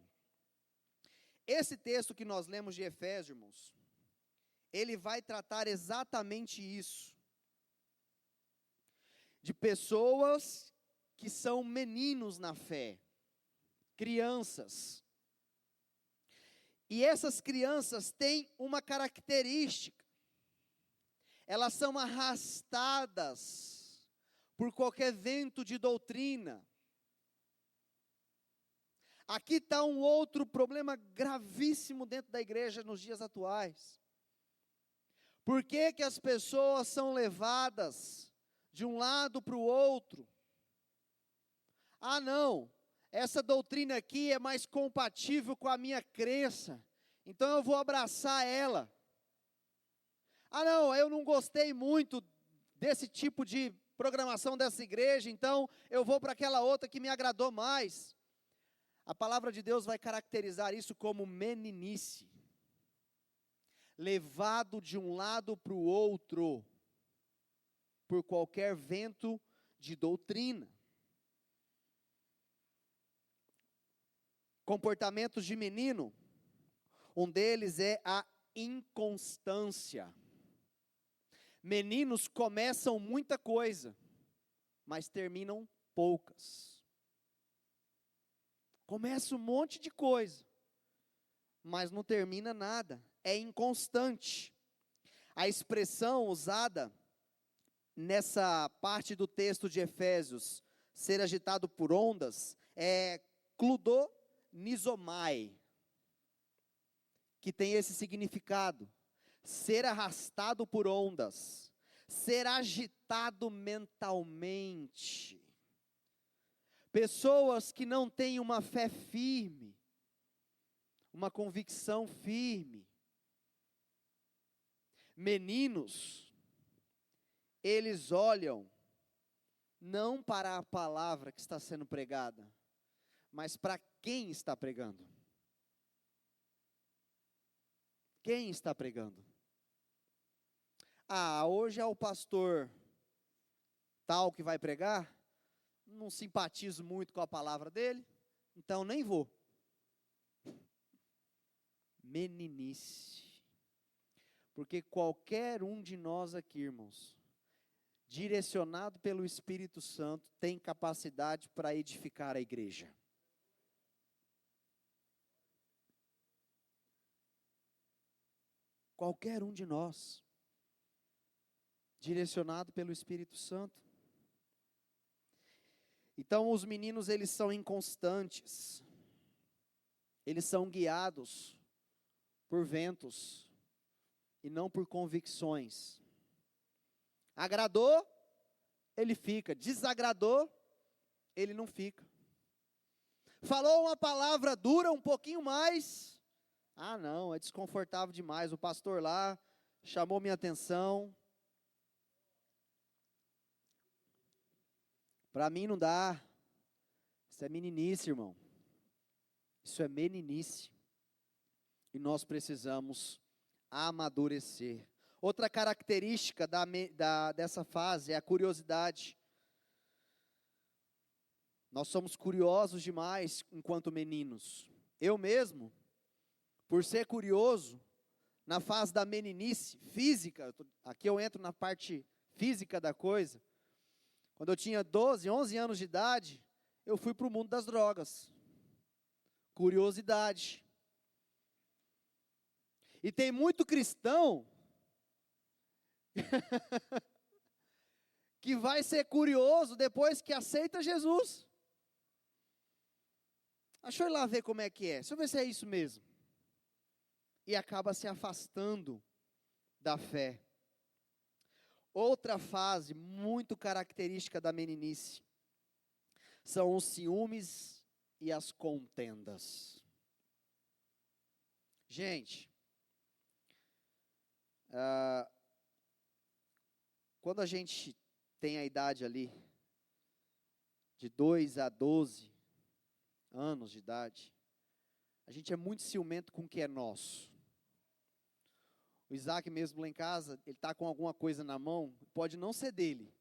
Esse texto que nós lemos de Efésios, irmãos, ele vai tratar exatamente isso. De pessoas que são meninos na fé, crianças. E essas crianças têm uma característica. Elas são arrastadas por qualquer vento de doutrina. Aqui está um outro problema gravíssimo dentro da igreja nos dias atuais. Por que que as pessoas são levadas de um lado para o outro? Ah, não, essa doutrina aqui é mais compatível com a minha crença, então eu vou abraçar ela. Ah, não, eu não gostei muito desse tipo de programação dessa igreja, então eu vou para aquela outra que me agradou mais. A palavra de Deus vai caracterizar isso como meninice, levado de um lado para o outro, por qualquer vento de doutrina. Comportamentos de menino, um deles é a inconstância. Meninos começam muita coisa, mas terminam poucas. Começa um monte de coisa, mas não termina nada. É inconstante. A expressão usada nessa parte do texto de Efésios, ser agitado por ondas, é kludonizomai, que tem esse significado: ser arrastado por ondas, ser agitado mentalmente. Pessoas que não têm uma fé firme, uma convicção firme. Meninos, eles olham não para a palavra que está sendo pregada, mas para quem está pregando. Quem está pregando? Hoje é o pastor tal que vai pregar, não simpatizo muito com a palavra dele, então nem vou. Meninice. Porque qualquer um de nós aqui, irmãos, direcionado pelo Espírito Santo, tem capacidade para edificar a igreja. Qualquer um de nós, direcionado pelo Espírito Santo. Então os meninos, eles são inconstantes, eles são guiados por ventos e não por convicções. Agradou, ele fica. Desagradou, ele não fica. Falou uma palavra dura um pouquinho mais, não, é desconfortável demais, o pastor lá chamou minha atenção, para mim não dá. Isso é meninice, irmão. Isso é meninice. E nós precisamos amadurecer. Outra característica dessa fase é a curiosidade. Nós somos curiosos demais enquanto meninos. Eu mesmo, por ser curioso, na fase da meninice física, aqui eu entro na parte física da coisa. Quando eu tinha 12, 11 anos de idade, eu fui para o mundo das drogas. Curiosidade. E tem muito cristão que vai ser curioso depois que aceita Jesus. Deixa eu ir lá ver como é que é. Deixa eu ver se é isso mesmo. E acaba se afastando da fé. Outra fase muito característica da meninice são os ciúmes e as contendas. Gente, quando a gente tem a idade ali, de 2 a 12 anos de idade, a gente é muito ciumento com o que é nosso. O Isaac mesmo lá em casa, ele está com alguma coisa na mão, pode não ser dele.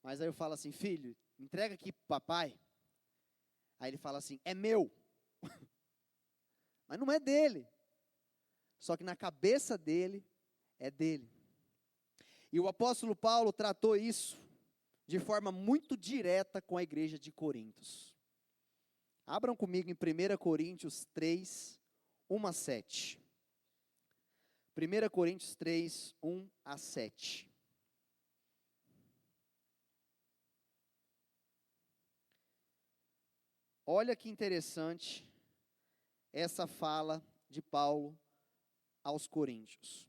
Mas aí eu falo assim: filho, entrega aqui para papai. Aí ele fala assim: é meu. Mas não é dele. Só que na cabeça dele, é dele. E o apóstolo Paulo tratou isso de forma muito direta com a igreja de Coríntios. Abram comigo em 1 Coríntios 3, 1 a 7. 1 Coríntios 3, 1 a 7. Olha que interessante essa fala de Paulo aos coríntios.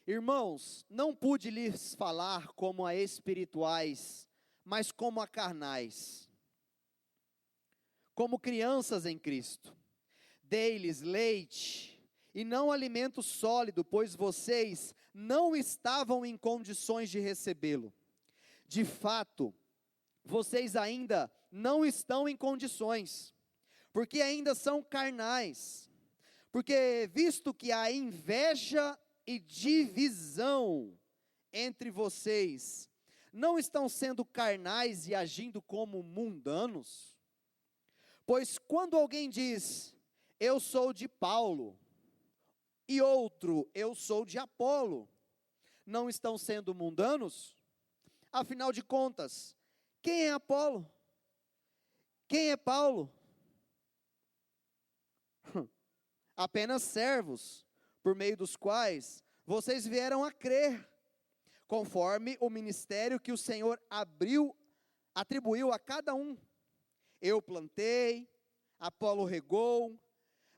Irmãos, não pude lhes falar como a espirituais, mas como a carnais, como crianças em Cristo. Dei-lhes leite e não alimento sólido, pois vocês não estavam em condições de recebê-lo. De fato, vocês ainda não estão em condições, porque ainda são carnais. Porque visto que há inveja e divisão entre vocês, não estão sendo carnais e agindo como mundanos? Pois quando alguém diz, eu sou de Paulo, e outro, eu sou de Apolo, não estão sendo mundanos? Afinal de contas, quem é Apolo? Quem é Paulo? Apenas servos, por meio dos quais vocês vieram a crer, conforme o ministério que o Senhor atribuiu a cada um. Eu plantei, Apolo regou,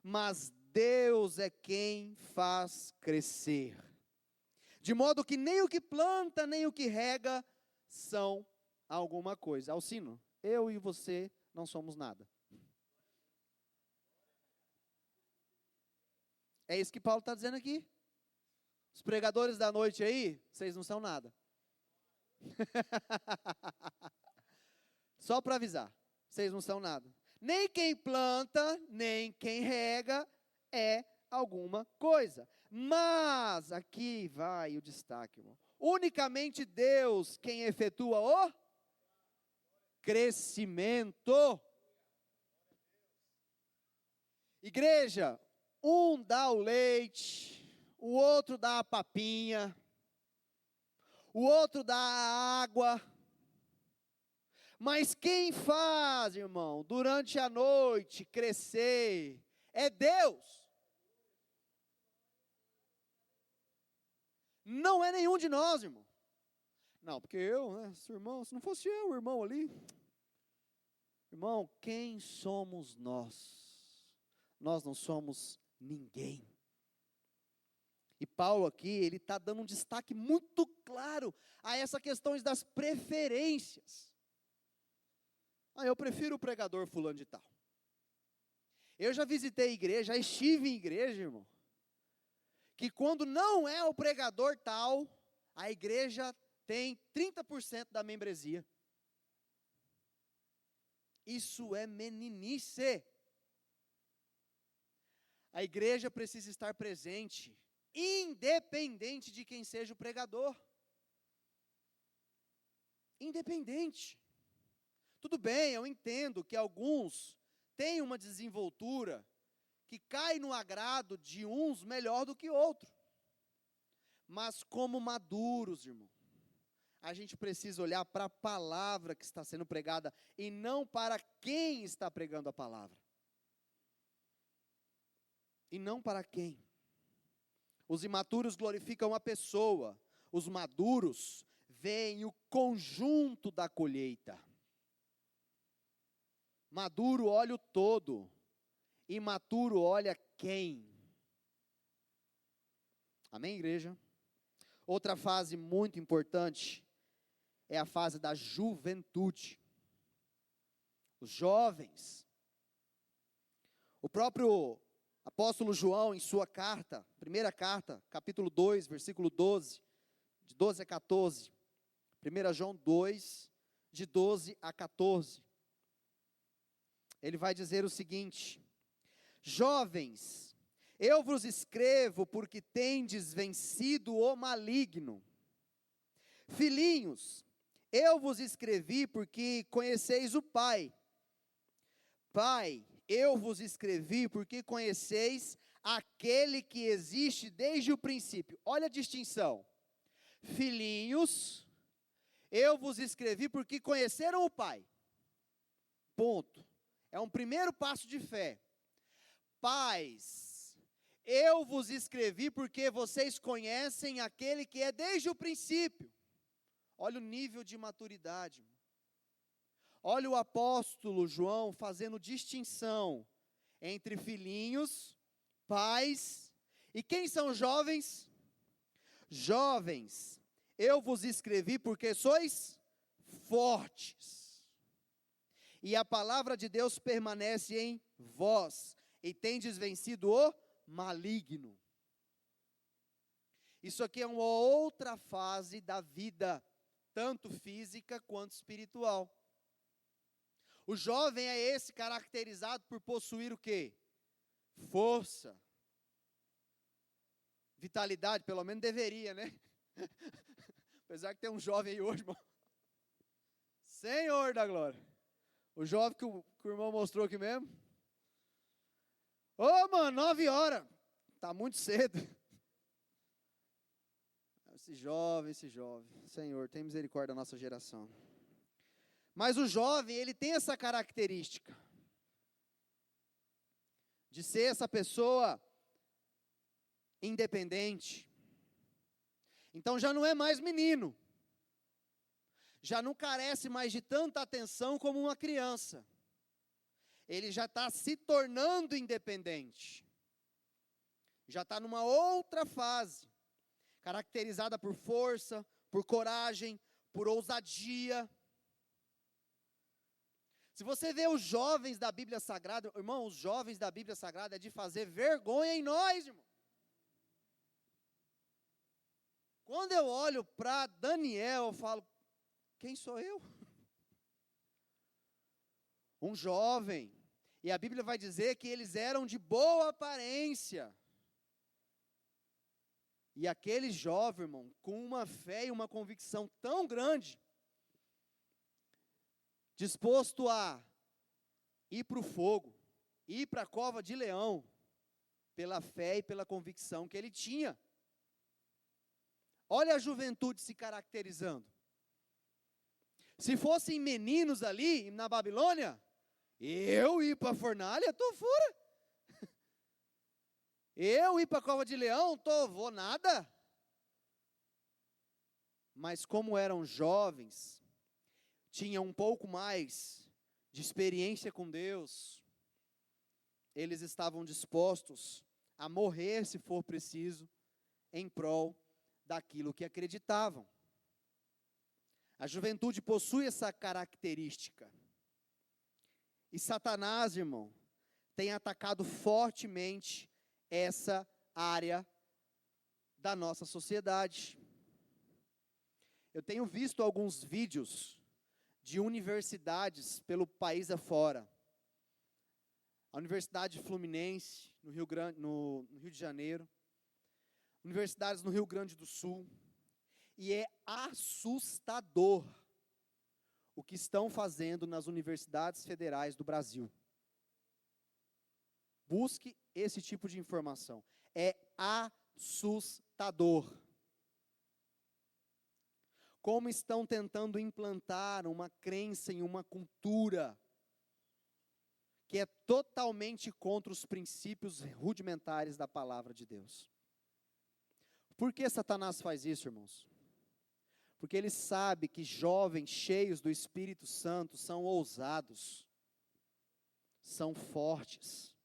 mas Deus é quem faz crescer. De modo que nem o que planta, nem o que rega são alguma coisa. Alcino, eu e você não somos nada. É isso que Paulo está dizendo aqui. Os pregadores da noite aí, vocês não são nada. Só para avisar, vocês não são nada. Nem quem planta, nem quem rega é alguma coisa. Mas, aqui vai o destaque, irmão. Unicamente Deus quem efetua o crescimento. Igreja, um dá o leite, o outro dá a papinha, o outro dá a água. Mas quem faz, irmão, durante a noite crescer é Deus. Não é nenhum de nós, irmão. Não, porque eu, né, irmão, se não fosse eu, o irmão ali. Irmão, quem somos nós? Nós não somos ninguém. E Paulo aqui, ele está dando um destaque muito claro a essa questão das preferências. Eu prefiro o pregador fulano de tal. Eu já visitei igreja, já estive em igreja, irmão, que quando não é o pregador tal, a igreja tem 30% da membresia. Isso é meninice. A igreja precisa estar presente, independente de quem seja o pregador. Independente. Tudo bem, eu entendo que alguns têm uma desenvoltura que cai no agrado de uns melhor do que outro. Mas como maduros, irmão, a gente precisa olhar para a palavra que está sendo pregada e não para quem está pregando a palavra. E não para quem. Os imaturos glorificam a pessoa, os maduros veem o conjunto da colheita. Maduro olha o todo, imaturo olha quem. Amém, igreja? Outra fase muito importante é a fase da juventude. Os jovens. O próprio apóstolo João, em sua carta, primeira carta, capítulo 2, versículo 12, de 12 a 14. 1 João 2, de 12 a 14. Ele vai dizer o seguinte: jovens, eu vos escrevo porque tendes vencido o maligno. Filhinhos, eu vos escrevi porque conheceis o Pai. Pai, eu vos escrevi porque conheceis aquele que existe desde o princípio. Olha a distinção. Filhinhos, eu vos escrevi porque conheceram o Pai. Ponto. É um primeiro passo de fé. Pais, eu vos escrevi porque vocês conhecem aquele que é desde o princípio. Olha o nível de maturidade. Olha o apóstolo João fazendo distinção entre filhinhos, pais, e quem são jovens? Jovens, eu vos escrevi porque sois fortes. E a palavra de Deus permanece em vós, e tendes vencido o maligno. Isso aqui é uma outra fase da vida, tanto física quanto espiritual. O jovem é esse caracterizado por possuir o quê? Força. Vitalidade, pelo menos deveria, né? Apesar que tem um jovem aí hoje, irmão. Senhor da glória. O jovem que o irmão mostrou aqui mesmo. Ô, mano, 9 horas. Tá muito cedo. Esse jovem. Senhor, tem misericórdia da nossa geração. Mas o jovem, ele tem essa característica. De ser essa pessoa independente. Então já não é mais menino. Já não carece mais de tanta atenção como uma criança. Ele já está se tornando independente. Já está numa outra fase, caracterizada por força, por coragem, por ousadia. Se você vê os jovens da Bíblia Sagrada, irmão, os jovens da Bíblia Sagrada é de fazer vergonha em nós, irmão. Quando eu olho para Daniel, eu falo, quem sou eu? Um jovem. E a Bíblia vai dizer que eles eram de boa aparência. E aquele jovem, irmão, com uma fé e uma convicção tão grande, disposto a ir para o fogo, ir para a cova de leão, pela fé e pela convicção que ele tinha. Olha a juventude se caracterizando. Se fossem meninos ali na Babilônia, eu ir para a fornalha, estou fora. Eu ir para a cova de leão, vou nada. Mas como eram jovens, tinham um pouco mais de experiência com Deus, eles estavam dispostos a morrer, se for preciso, em prol daquilo que acreditavam. A juventude possui essa característica. E Satanás, irmão, tem atacado fortemente essa área da nossa sociedade. Eu tenho visto alguns vídeos de universidades pelo país afora. A Universidade Fluminense, no Rio de Janeiro. Universidades no Rio Grande do Sul. E é assustador o que estão fazendo nas universidades federais do Brasil. Busque esse tipo de informação. É assustador. Como estão tentando implantar uma crença em uma cultura que é totalmente contra os princípios rudimentares da palavra de Deus. Por que Satanás faz isso, irmãos? Porque ele sabe que jovens cheios do Espírito Santo são ousados, são fortes,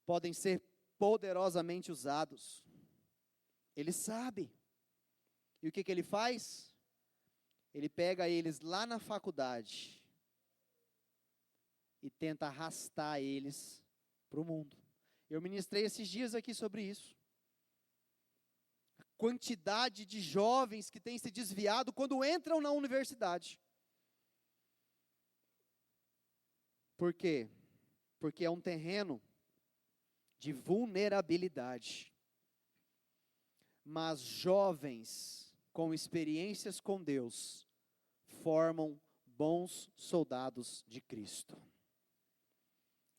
podem ser poderosamente usados. Ele sabe. E o que ele faz? Ele pega eles lá na faculdade e tenta arrastar eles para o mundo. Eu ministrei esses dias aqui sobre isso. A quantidade de jovens que têm se desviado quando entram na universidade. Por quê? Porque é um terreno de vulnerabilidade. Mas jovens com experiências com Deus formam bons soldados de Cristo.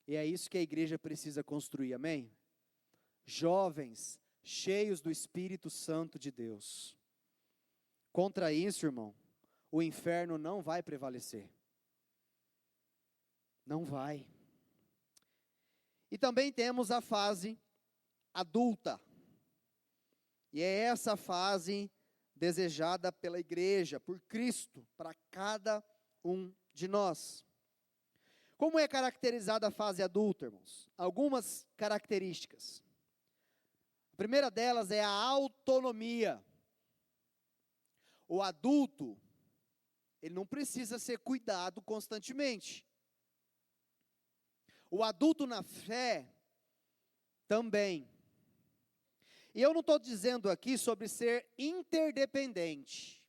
E é isso que a igreja precisa construir, amém? Jovens cheios do Espírito Santo de Deus. Contra isso, irmão, o inferno não vai prevalecer. Não vai. E também temos a fase adulta. E é essa fase desejada pela igreja, por Cristo, para cada um de nós. Como é caracterizada a fase adulta, irmãos? Algumas características. A primeira delas é a autonomia. O adulto, ele não precisa ser cuidado constantemente. O adulto na fé também. E eu não estou dizendo aqui sobre ser interdependente.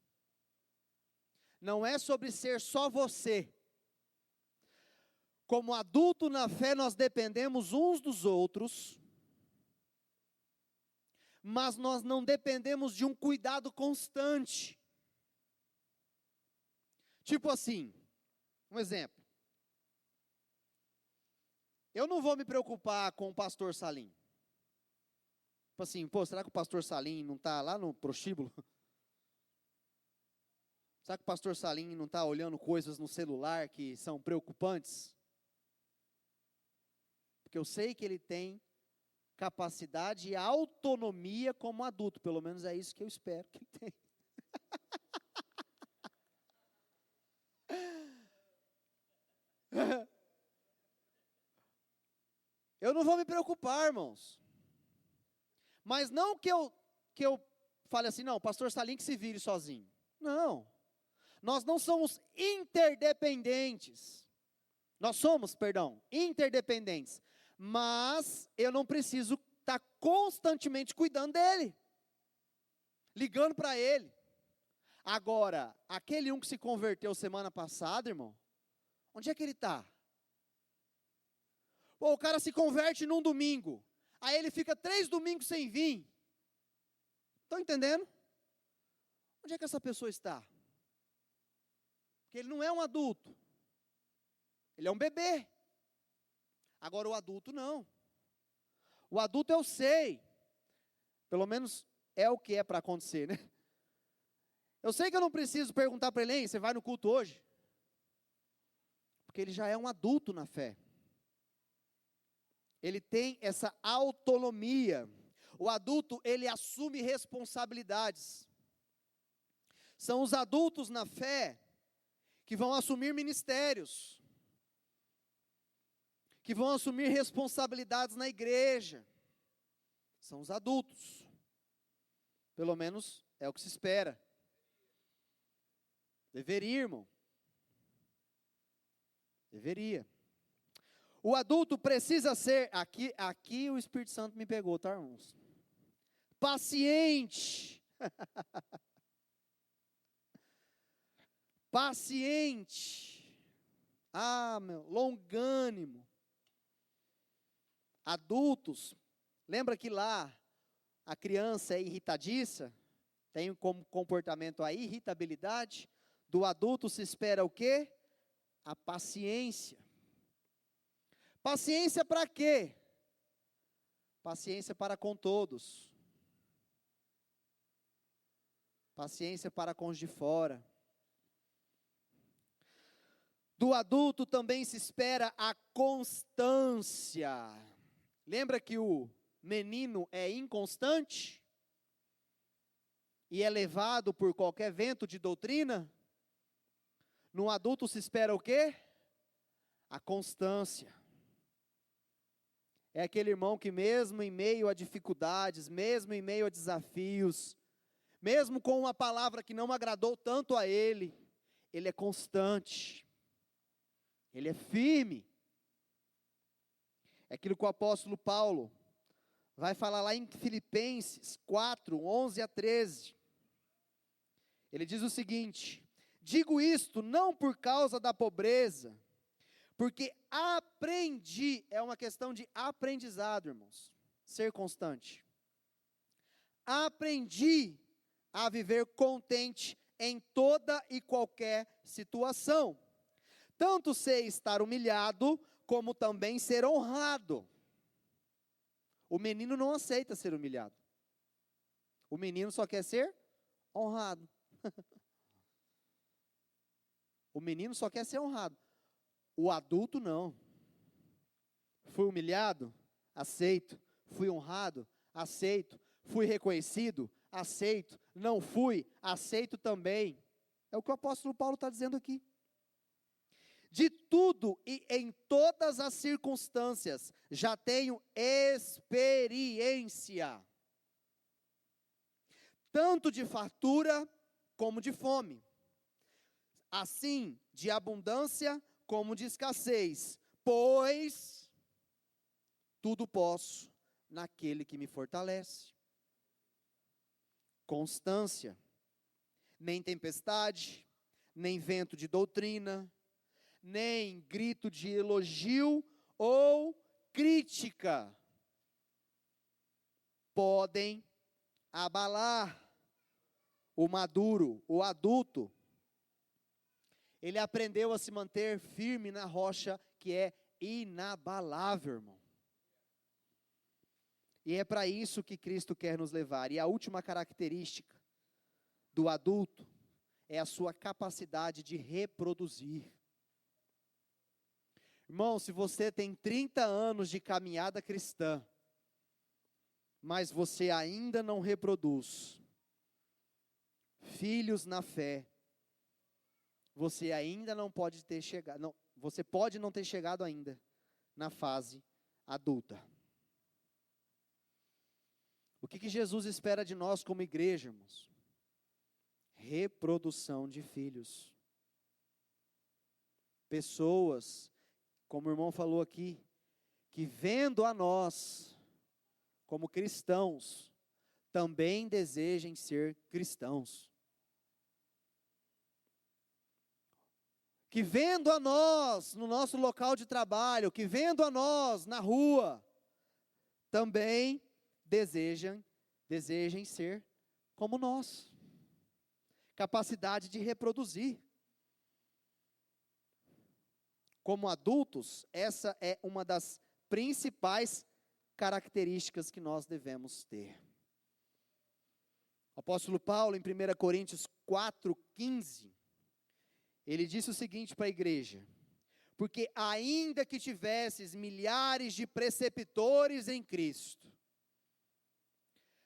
Não é sobre ser só você. como adulto na fé, nós dependemos uns dos outros, mas nós não dependemos de um cuidado constante. Tipo assim, um exemplo. Eu não vou me preocupar com o pastor Salim. Tipo assim, será que o pastor Salim não está lá no prostíbulo? Será que o pastor Salim não está olhando coisas no celular que são preocupantes? Porque eu sei que ele tem capacidade e autonomia como adulto, pelo menos é isso que eu espero que ele tenha. Eu não vou me preocupar, irmãos. Mas não que eu fale assim, não, o pastor Salim que se vire sozinho. Não. Nós não somos interdependentes. Nós somos, interdependentes. Mas eu não preciso estar constantemente cuidando dele. Ligando para ele. Agora, aquele que se converteu semana passada, irmão, onde é que ele está? O cara se converte num domingo. Aí ele fica 3 domingos sem vir. Estão entendendo? Onde é que essa pessoa está? Porque ele não é um adulto. Ele é um bebê. Agora o adulto não. O adulto eu sei. Pelo menos é o que é para acontecer, né? Eu sei que eu não preciso perguntar para ele, você vai no culto hoje? Porque ele já é um adulto na fé. Ele tem essa autonomia. O adulto, ele assume responsabilidades. São os adultos na fé que vão assumir ministérios, que vão assumir responsabilidades na igreja. São os adultos. Pelo menos é o que se espera. Deveria, irmão. Deveria. O adulto precisa ser, aqui o Espírito Santo me pegou, tá, irmãos? Paciente. Paciente. Longânimo. Adultos, lembra que lá a criança é irritadiça, tem como comportamento a irritabilidade, do adulto se espera o quê? A paciência. Paciência para quê? Paciência para com todos. Paciência para com os de fora. Do adulto também se espera a constância. Lembra que o menino é inconstante? E é levado por qualquer vento de doutrina? No adulto se espera o quê? A constância. É aquele irmão que mesmo em meio a dificuldades, mesmo em meio a desafios, mesmo com uma palavra que não agradou tanto a ele é constante. Ele é firme. É aquilo que o apóstolo Paulo vai falar lá em Filipenses 4, 11 a 13. Ele diz o seguinte: digo isto não por causa da pobreza, porque aprendi, é uma questão de aprendizado, irmãos, ser constante. Aprendi a viver contente em toda e qualquer situação. Tanto sei estar humilhado, como também ser honrado. O menino não aceita ser humilhado. O menino só quer ser honrado. O menino só quer ser honrado. O adulto não. Fui humilhado? Aceito. Fui honrado? Aceito. Fui reconhecido? Aceito. Não fui? Aceito também. É o que o apóstolo Paulo está dizendo aqui. De tudo e em todas as circunstâncias, já tenho experiência. Tanto de fartura como de fome. Assim, de abundância como de escassez. Pois tudo posso naquele que me fortalece. Constância. Nem tempestade, nem vento de doutrina, nem grito de elogio ou crítica podem abalar o maduro, o adulto. Ele aprendeu a se manter firme na rocha que é inabalável, irmão. E é para isso que Cristo quer nos levar. E a última característica do adulto é a sua capacidade de reproduzir. Irmão, se você tem 30 anos de caminhada cristã, mas você ainda não reproduz filhos na fé, você ainda não pode ter chegado, não, você pode não ter chegado ainda na fase adulta. O que Jesus espera de nós como igreja, irmãos? Reprodução de filhos. Pessoas, como o irmão falou aqui, que vendo a nós como cristãos, também desejem ser cristãos. Que vendo a nós no nosso local de trabalho, que vendo a nós na rua, também desejem ser como nós. Capacidade de reproduzir. Como adultos, essa é uma das principais características que nós devemos ter. O apóstolo Paulo, em 1 Coríntios 4:15, ele disse o seguinte para a igreja: porque ainda que tivesses milhares de preceptores em Cristo,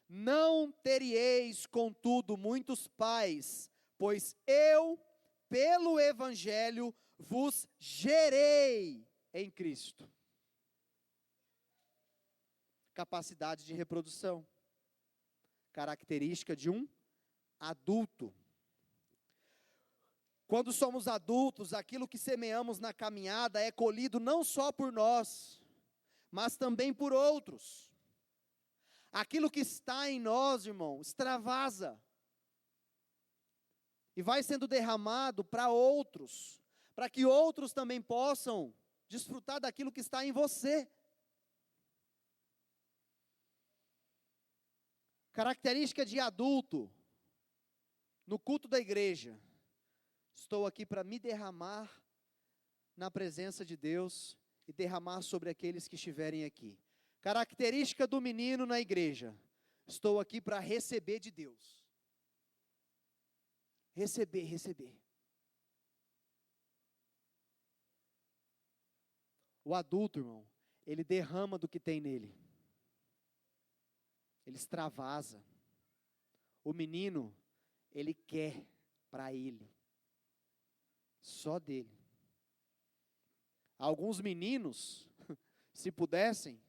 não teríeis, contudo, muitos pais, pois eu, pelo Evangelho, vos gerei em Cristo. Capacidade de reprodução. Característica de um adulto. Quando somos adultos, aquilo que semeamos na caminhada é colhido não só por nós, mas também por outros. Aquilo que está em nós, irmão, extravasa. E vai sendo derramado para outros, para que outros também possam desfrutar daquilo que está em você. Característica de adulto, no culto da igreja: estou aqui para me derramar na presença de Deus e derramar sobre aqueles que estiverem aqui. Característica do menino na igreja: estou aqui para receber de Deus. Receber. O adulto, irmão, ele derrama do que tem nele. Ele extravasa. O menino, ele quer para ele. Só dele. Alguns meninos, se pudessem,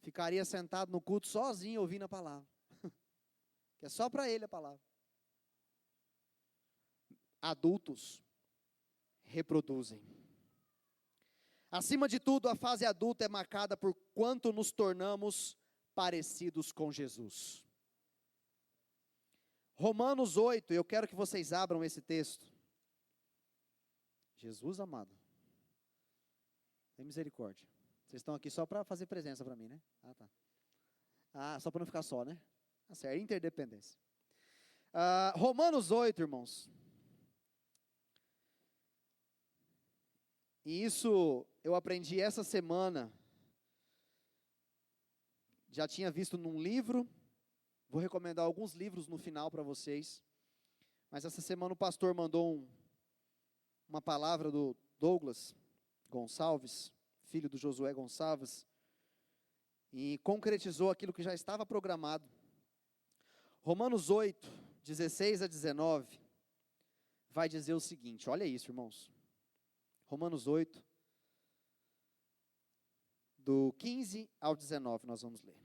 ficaria sentado no culto sozinho ouvindo a palavra. Que é só para ele a palavra. Adultos reproduzem. Acima de tudo, a fase adulta é marcada por quanto nos tornamos parecidos com Jesus. Romanos 8, eu quero que vocês abram esse texto. Jesus amado, tem misericórdia. Vocês estão aqui só para fazer presença para mim, né? Ah, tá. Só para não ficar só, né? Tá certo, interdependência. Romanos 8, irmãos. E isso eu aprendi essa semana. Já tinha visto num livro. Vou recomendar alguns livros no final para vocês. Mas essa semana o pastor mandou uma palavra do Douglas Gonçalves, filho do Josué Gonçalves, e concretizou aquilo que já estava programado. Romanos 8, 16 a 19, vai dizer o seguinte, olha isso, irmãos. Romanos 8, do 15 ao 19, nós vamos ler.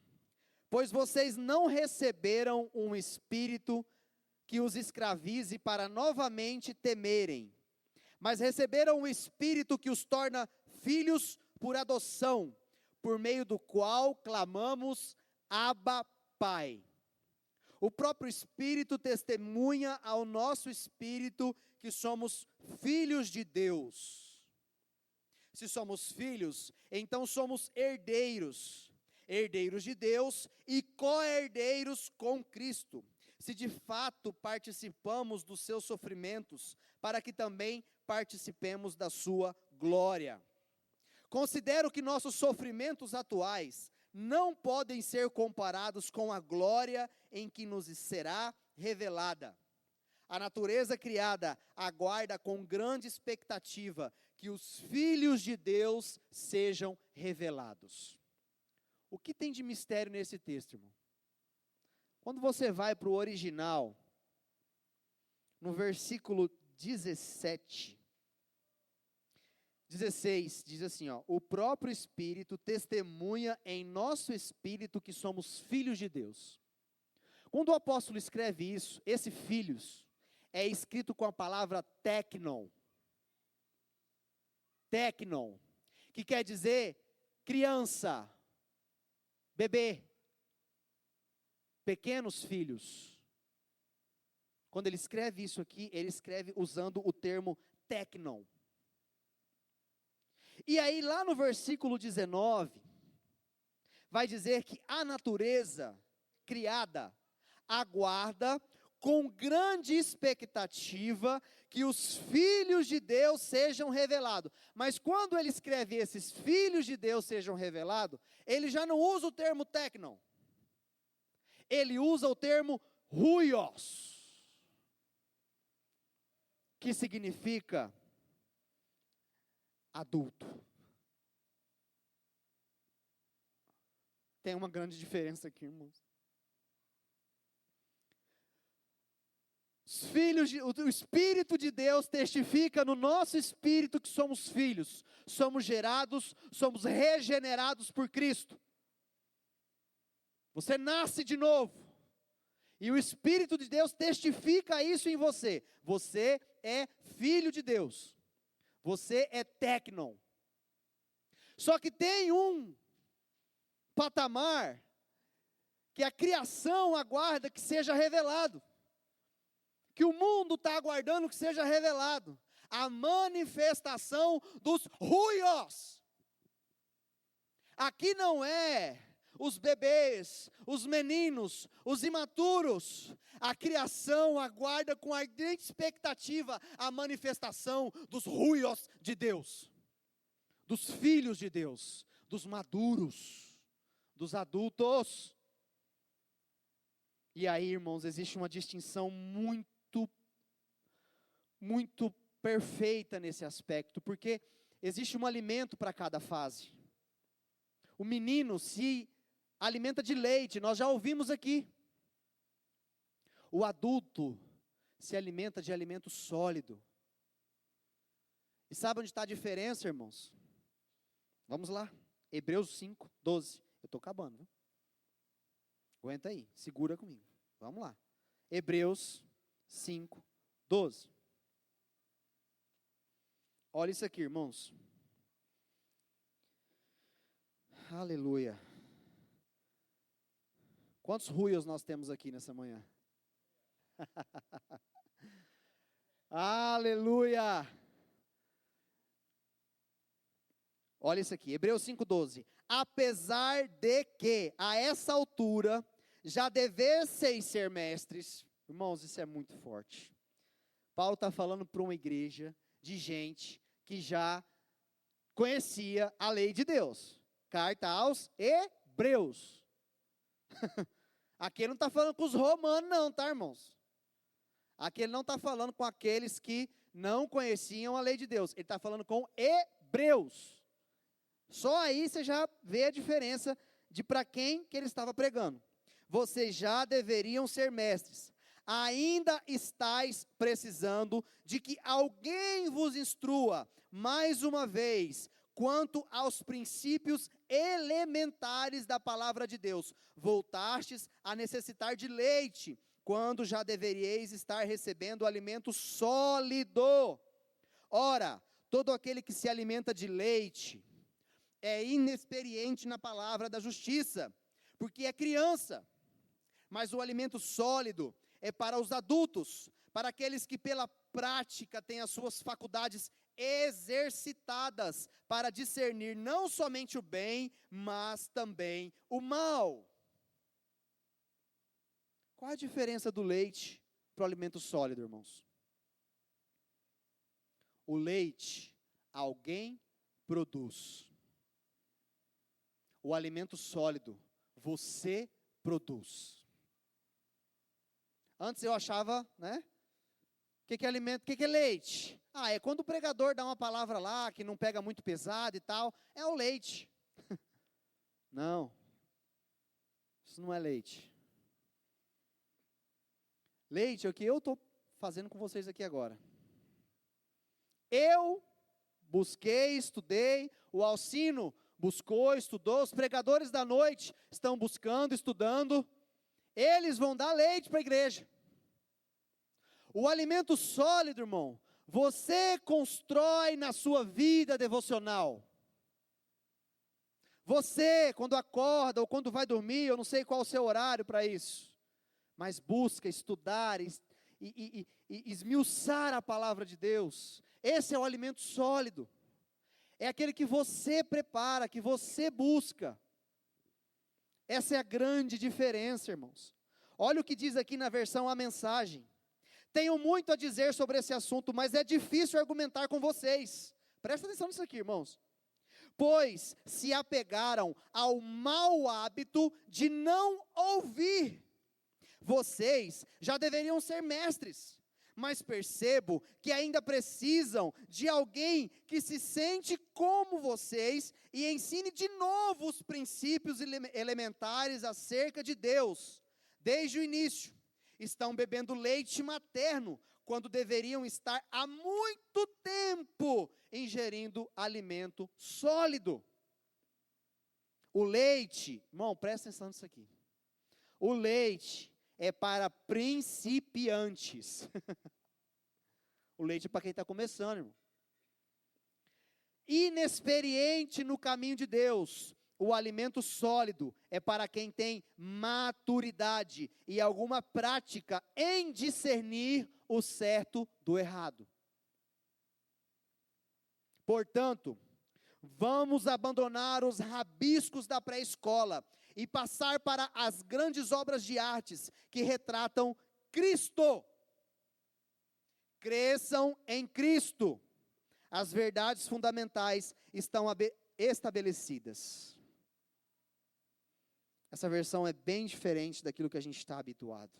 Pois vocês não receberam um espírito que os escravize para novamente temerem, mas receberam um espírito que os torna filhos por adoção, por meio do qual clamamos, Abba, Pai. O próprio Espírito testemunha ao nosso espírito que somos filhos de Deus. Se somos filhos, então somos herdeiros, herdeiros de Deus e co-herdeiros com Cristo, se de fato participamos dos seus sofrimentos, para que também participemos da sua glória. Considero que nossos sofrimentos atuais não podem ser comparados com a glória em que nos será revelada. A natureza criada aguarda com grande expectativa que os filhos de Deus sejam revelados. O que tem de mistério nesse texto, irmão? Quando você vai para o original, no versículo 16, diz assim, ó: o próprio Espírito testemunha em nosso espírito que somos filhos de Deus. Quando o apóstolo escreve isso, esse filhos é escrito com a palavra teknon, que quer dizer criança, bebê, pequenos filhos. Quando ele escreve isso aqui, ele escreve usando o termo teknon. E aí lá no versículo 19, vai dizer que a natureza criada aguarda com grande expectativa que os filhos de Deus sejam revelados. Mas quando ele escreve esses filhos de Deus sejam revelados, ele já não usa o termo teknon. Ele usa o termo huios, que significa adulto. Tem uma grande diferença aqui, irmãos. O Espírito de Deus testifica no nosso espírito que somos filhos, somos gerados, somos regenerados por Cristo. Você nasce de novo, e o Espírito de Deus testifica isso em você. Você é filho de Deus, você é teknon. Só que tem um patamar que a criação aguarda que seja revelado, que o mundo está aguardando que seja revelado: a manifestação dos huios. Aqui não é os bebês, os meninos, os imaturos. A criação aguarda com ardente expectativa a manifestação dos huios de Deus, dos filhos de Deus, dos maduros, dos adultos. E aí, irmãos, existe uma distinção muito perfeita nesse aspecto, porque existe um alimento para cada fase. O menino se alimenta de leite, nós já ouvimos aqui. O adulto se alimenta de alimento sólido. E sabe onde está a diferença, irmãos? Vamos lá, Hebreus 5, 12. Eu estou acabando, viu? Aguenta aí, segura comigo. Vamos lá. Hebreus 5, 12. Olha isso aqui, irmãos. Aleluia. Quantos ruios nós temos aqui nessa manhã? Aleluia. Olha isso aqui, Hebreus 5,12. Apesar de que, a essa altura, já devesseis ser mestres. Irmãos, isso é muito forte. Paulo está falando para uma igreja de gente que já conhecia a lei de Deus. Carta aos Hebreus. Aqui ele não está falando com os romanos não, tá, irmãos? Aqui ele não está falando com aqueles que não conheciam a lei de Deus. Ele está falando com hebreus. Só aí você já vê a diferença de para quem que ele estava pregando. Vocês já deveriam ser mestres. Ainda estáis precisando de que alguém vos instrua, mais uma vez, quanto aos princípios elementares da palavra de Deus. Voltastes a necessitar de leite, quando já deveríeis estar recebendo alimento sólido. Ora, todo aquele que se alimenta de leite é inexperiente na palavra da justiça, porque é criança. Mas o alimento sólido é para os adultos, para aqueles que pela prática tem as suas faculdades exercitadas para discernir não somente o bem, mas também o mal. Qual a diferença do leite para o alimento sólido, irmãos? O leite, alguém produz. O alimento sólido, você produz. Antes eu achava, né? O que é alimento? O que é leite? É quando o pregador dá uma palavra lá, que não pega muito pesado e tal, é o leite. Não, isso não é leite. Leite é o que eu estou fazendo com vocês aqui agora. Eu busquei, estudei, o Alcino buscou, estudou, os pregadores da noite estão buscando, estudando, eles vão dar leite para a igreja. O alimento sólido, irmão, você constrói na sua vida devocional. Você, quando acorda ou quando vai dormir, eu não sei qual é o seu horário para isso, mas busca estudar e esmiuçar a palavra de Deus. Esse é o alimento sólido. É aquele que você prepara, que você busca. Essa é a grande diferença, irmãos. Olha o que diz aqui na versão A Mensagem. Tenho muito a dizer sobre esse assunto, mas é difícil argumentar com vocês. Presta atenção nisso aqui, irmãos. Pois se apegaram ao mau hábito de não ouvir. Vocês já deveriam ser mestres, mas percebo que ainda precisam de alguém que se sente como vocês e ensine de novo os princípios elementares acerca de Deus. Desde o início, estão bebendo leite materno, quando deveriam estar há muito tempo ingerindo alimento sólido. O leite, irmão, presta atenção nisso aqui. O leite é para principiantes. O leite é para quem está começando, irmão. Inexperiente no caminho de Deus. O alimento sólido é para quem tem maturidade e alguma prática em discernir o certo do errado. Portanto, vamos abandonar os rabiscos da pré-escola e passar para as grandes obras de artes que retratam Cristo. Cresçam em Cristo. As verdades fundamentais estão estabelecidas. Essa versão é bem diferente daquilo que a gente está habituado.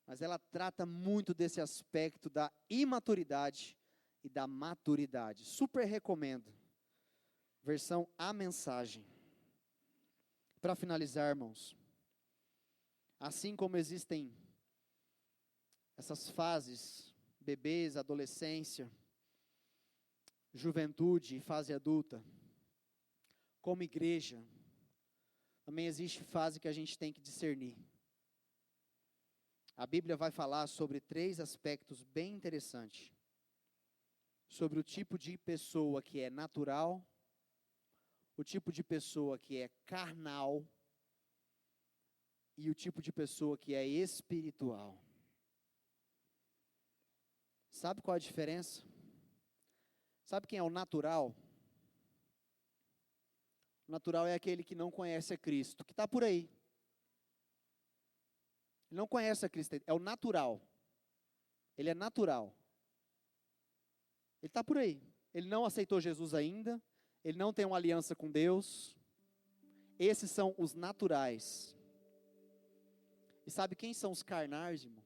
Mas ela trata muito desse aspecto da imaturidade e da maturidade. Super recomendo. Versão A Mensagem. Para finalizar, irmãos, assim como existem essas fases, bebês, adolescência, juventude e fase adulta, como igreja, também existe fase que a gente tem que discernir. A Bíblia vai falar sobre 3 aspectos bem interessantes. Sobre o tipo de pessoa que é natural, o tipo de pessoa que é carnal e o tipo de pessoa que é espiritual. Sabe qual a diferença? Sabe quem é o natural? O natural é aquele que não conhece a Cristo, que está por aí. Ele não conhece a Cristo, é o natural. Ele é natural. Ele está por aí. Ele não aceitou Jesus ainda. Ele não tem uma aliança com Deus. Esses são os naturais. E sabe quem são os carnais, irmão?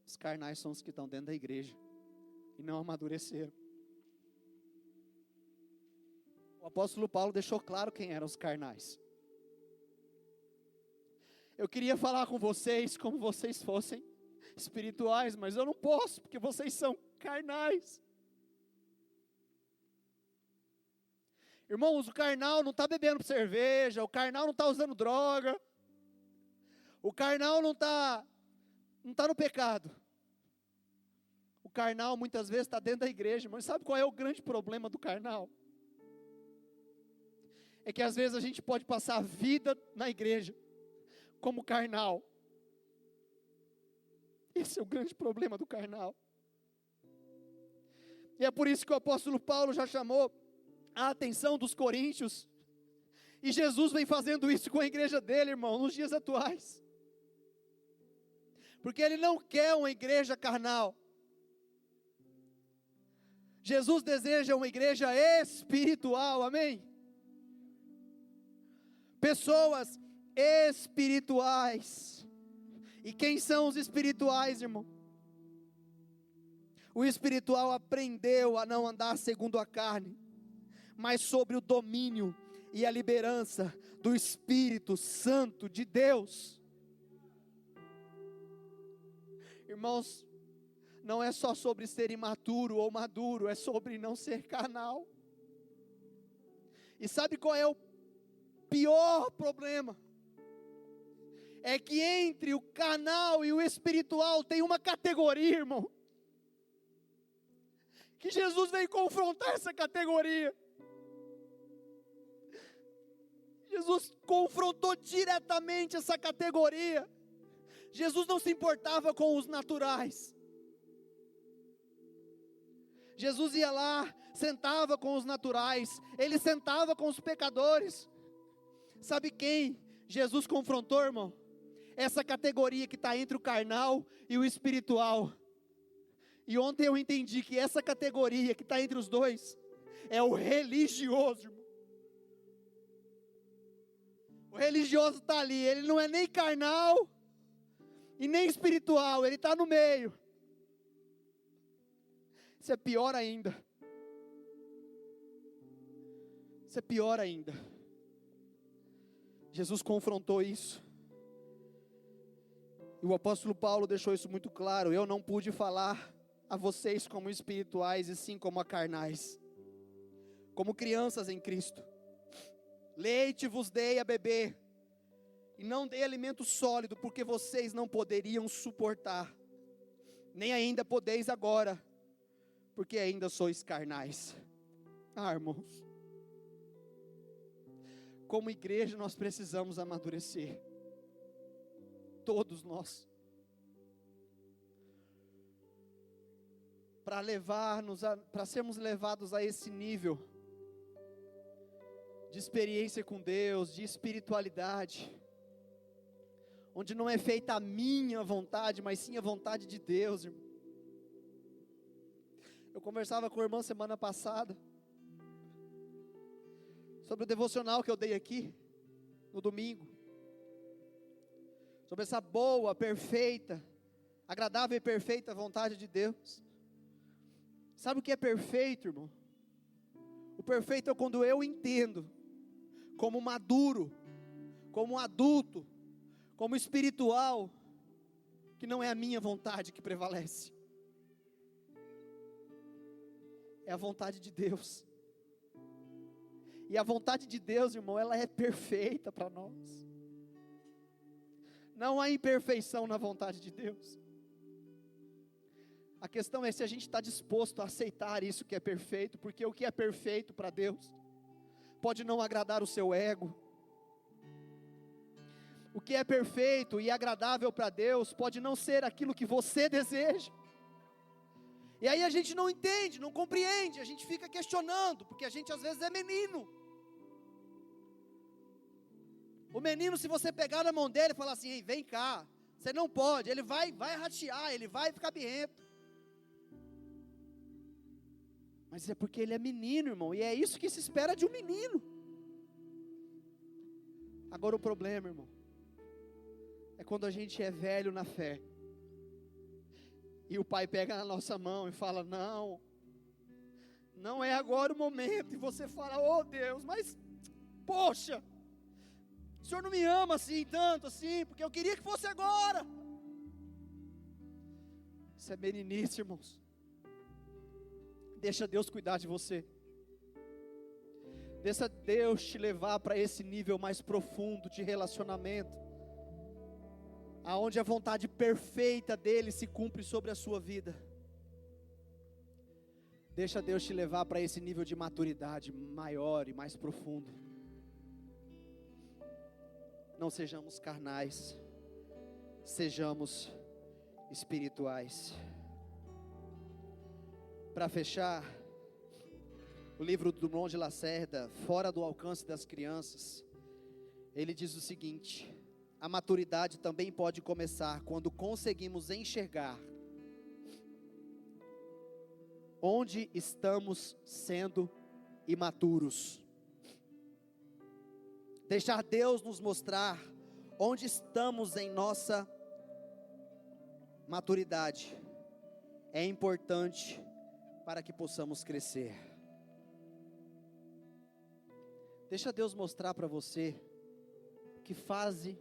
Os carnais são os que estão dentro da igreja e não amadureceram. O apóstolo Paulo deixou claro quem eram os carnais. Eu queria falar com vocês como vocês fossem espirituais, mas eu não posso, porque vocês são carnais. Irmãos, o carnal não está bebendo cerveja, o carnal não está usando droga, o carnal não está no pecado. O carnal muitas vezes está dentro da igreja, mas sabe qual é o grande problema do carnal? É que às vezes a gente pode passar a vida na igreja, como carnal. Esse é o grande problema do carnal. E é por isso que o apóstolo Paulo já chamou a atenção dos coríntios. E Jesus vem fazendo isso com a igreja dele, irmão, nos dias atuais. Porque ele não quer uma igreja carnal. Jesus deseja uma igreja espiritual, amém? Pessoas espirituais. E quem são os espirituais, irmão? O espiritual aprendeu a não andar segundo a carne, mas sobre o domínio e a liderança do Espírito Santo de Deus. Irmãos, não é só sobre ser imaturo ou maduro, é sobre não ser carnal. E sabe qual é o pior problema? É que entre o carnal e o espiritual tem uma categoria, irmão, que Jesus veio confrontar essa categoria. Jesus confrontou diretamente essa categoria. Jesus não se importava com os naturais. Jesus ia lá, sentava com os naturais, ele sentava com os pecadores. Sabe quem Jesus confrontou, irmão? Essa categoria que está entre o carnal e o espiritual. E ontem eu entendi que essa categoria que está entre os dois é o religioso, irmão. O religioso está ali, ele não é nem carnal e nem espiritual, ele está no meio. Isso é pior ainda. Isso é pior ainda. Jesus confrontou isso. E o apóstolo Paulo deixou isso muito claro. Eu não pude falar a vocês como espirituais e sim como a carnais, como crianças em Cristo. Leite vos dei a beber, e não dei alimento sólido, porque vocês não poderiam suportar, nem ainda podeis agora, porque ainda sois carnais. Irmãos, como igreja nós precisamos amadurecer, todos nós, para sermos levados a esse nível de experiência com Deus, de espiritualidade, onde não é feita a minha vontade, mas sim a vontade de Deus, irmão. Eu conversava com a irmã semana passada, sobre o devocional que eu dei aqui, no domingo, sobre essa boa, perfeita, agradável e perfeita vontade de Deus. Sabe o que é perfeito, irmão? O perfeito é quando eu entendo, como maduro, como adulto, como espiritual, que não é a minha vontade que prevalece, é a vontade de Deus. E a vontade de Deus, irmão, ela é perfeita para nós. Não há imperfeição na vontade de Deus. A questão é se a gente está disposto a aceitar isso que é perfeito, porque o que é perfeito para Deus pode não agradar o seu ego. O que é perfeito e agradável para Deus pode não ser aquilo que você deseja. E aí a gente não entende, não compreende, a gente fica questionando, porque a gente às vezes é menino. O menino, se você pegar na mão dele e falar assim, ei, vem cá, você não pode, ele vai ratear, ele vai ficar birrento. Mas é porque ele é menino, irmão, e é isso que se espera de um menino. Agora o problema, irmão, é quando a gente é velho na fé, e o pai pega na nossa mão e fala, não é agora o momento, e você fala, oh Deus, mas, poxa, o Senhor não me ama assim, tanto assim, porque eu queria que fosse agora. Isso é meninice, irmãos. Deixa Deus cuidar de você. Deixa Deus te levar para esse nível mais profundo de relacionamento, aonde a vontade perfeita dele se cumpre sobre a sua vida. Deixa Deus te levar para esse nível de maturidade maior e mais profundo. não sejamos carnais, sejamos espirituais. Para fechar, o livro do Drummond de Lacerda, Fora do Alcance das Crianças, ele diz o seguinte: a maturidade também pode começar quando conseguimos enxergar onde estamos sendo imaturos. Deixar Deus nos mostrar onde estamos em nossa maturidade é importante para que possamos crescer. Deixa Deus mostrar para você que fase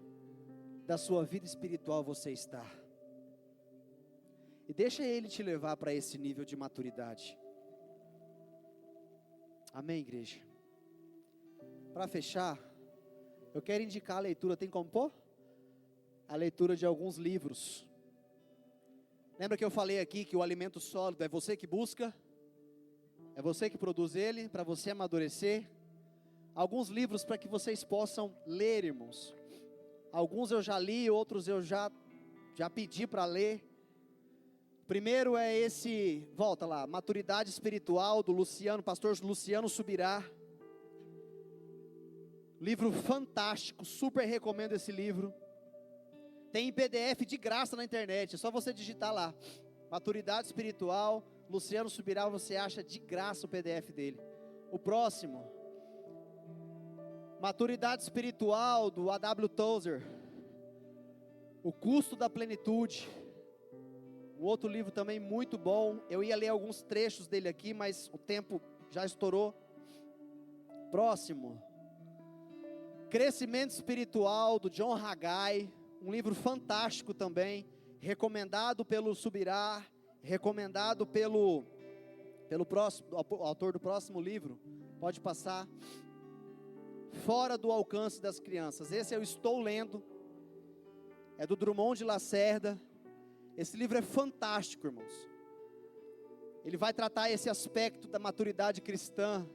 da sua vida espiritual você está. E deixa Ele te levar para esse nível de maturidade. Amém, igreja? Para fechar, eu quero indicar a leitura, tem como pôr? A leitura de alguns livros. Lembra que eu falei aqui que o alimento sólido é você que busca? É você que produz ele, para você amadurecer? Alguns livros para que vocês possam ler, irmãos. Alguns eu já li, outros eu já pedi para ler. Primeiro é esse, volta lá, Maturidade Espiritual, do pastor Luciano Subirá. Livro fantástico, super recomendo esse livro. Tem em PDF de graça na internet, é só você digitar lá. Maturidade Espiritual, Luciano Subirá, você acha de graça o PDF dele. O próximo, Maturidade Espiritual, do A.W. Tozer. O Custo da Plenitude. Um outro livro também muito bom. Eu ia ler alguns trechos dele aqui, mas o tempo já estourou. Próximo, Crescimento Espiritual, do John Haggai. Um livro fantástico também, recomendado pelo Subirá, recomendado pelo autor do próximo livro. Pode passar. Fora do Alcance das Crianças. Esse eu estou lendo. É do Drummond de Lacerda. Esse livro é fantástico, irmãos. Ele vai tratar esse aspecto da maturidade cristã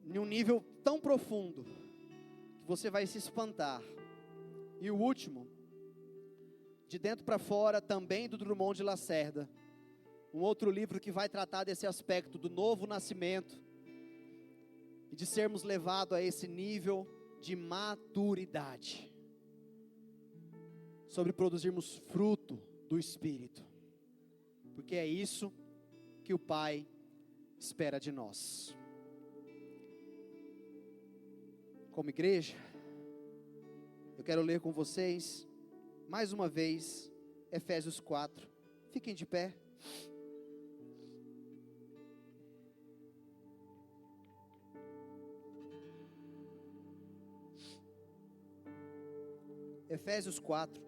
em um nível tão profundo que você vai se espantar. E o último, De Dentro para Fora, também do Drummond de Lacerda. Um outro livro que vai tratar desse aspecto do novo nascimento e de sermos levados a esse nível de maturidade, sobre produzirmos fruto do Espírito, porque é isso que o Pai espera de nós. Como igreja, eu quero ler com vocês, mais uma vez, Efésios 4, fiquem de pé. Efésios 4.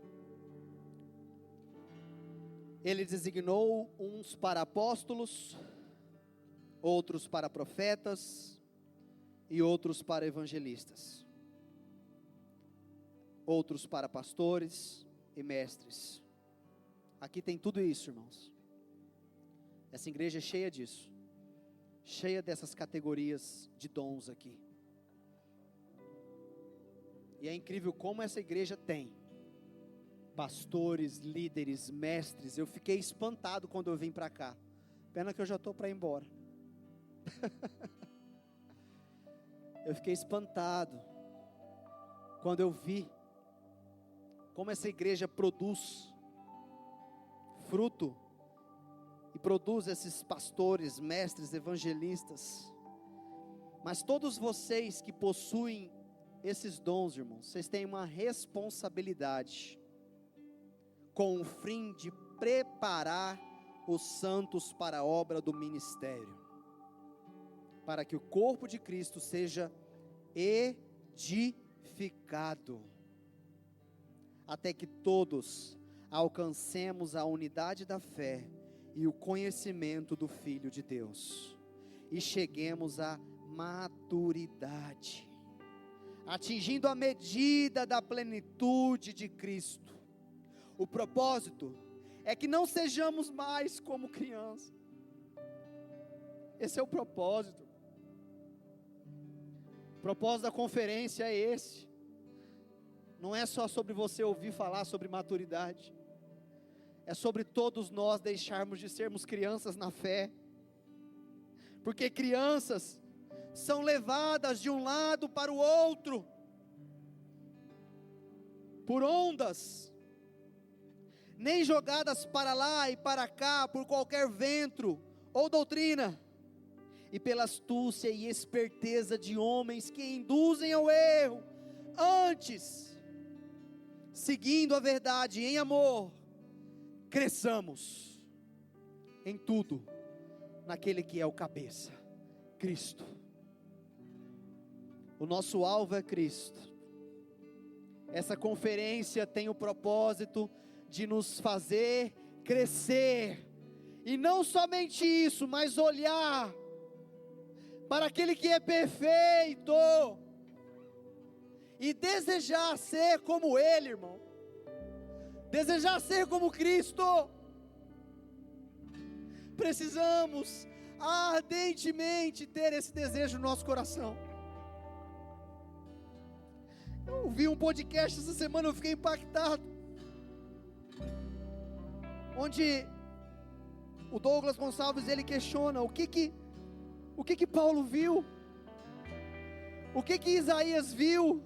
Ele designou uns para apóstolos, outros para profetas e outros para evangelistas, outros para pastores e mestres. Aqui tem tudo isso, irmãos. Essa igreja é cheia disso, cheia dessas categorias de dons aqui. E é incrível como essa igreja tem pastores, líderes, mestres. Eu fiquei espantado quando eu vim para cá. Pena que eu já estou para ir embora. Eu fiquei espantado quando eu vi como essa igreja produz fruto e produz esses pastores, mestres, evangelistas. Mas todos vocês que possuem esses dons, irmãos, vocês têm uma responsabilidade com o fim de preparar os santos para a obra do ministério, para que o corpo de Cristo seja edificado, até que todos alcancemos a unidade da fé e o conhecimento do Filho de Deus, e cheguemos à maturidade, atingindo a medida da plenitude de Cristo. O propósito é que não sejamos mais como crianças. Esse é o propósito. O propósito da conferência é esse. não é só sobre você ouvir falar sobre maturidade, é sobre todos nós deixarmos de sermos crianças na fé, porque crianças são levadas de um lado para o outro, por ondas, nem jogadas para lá e para cá, por qualquer vento ou doutrina, e pela astúcia e esperteza de homens que induzem ao erro, antes, seguindo a verdade em amor, cresçamos em tudo, naquele que é o cabeça, Cristo. O nosso alvo é Cristo. Essa conferência tem o propósito de nos fazer crescer, e não somente isso, mas olhar para aquele que é perfeito, e desejar ser como Ele, irmão, desejar ser como Cristo. Precisamos ardentemente ter esse desejo no nosso coração. Eu ouvi um podcast essa semana, eu fiquei impactado, onde o Douglas Gonçalves, ele questiona o que Paulo viu, o que Isaías viu,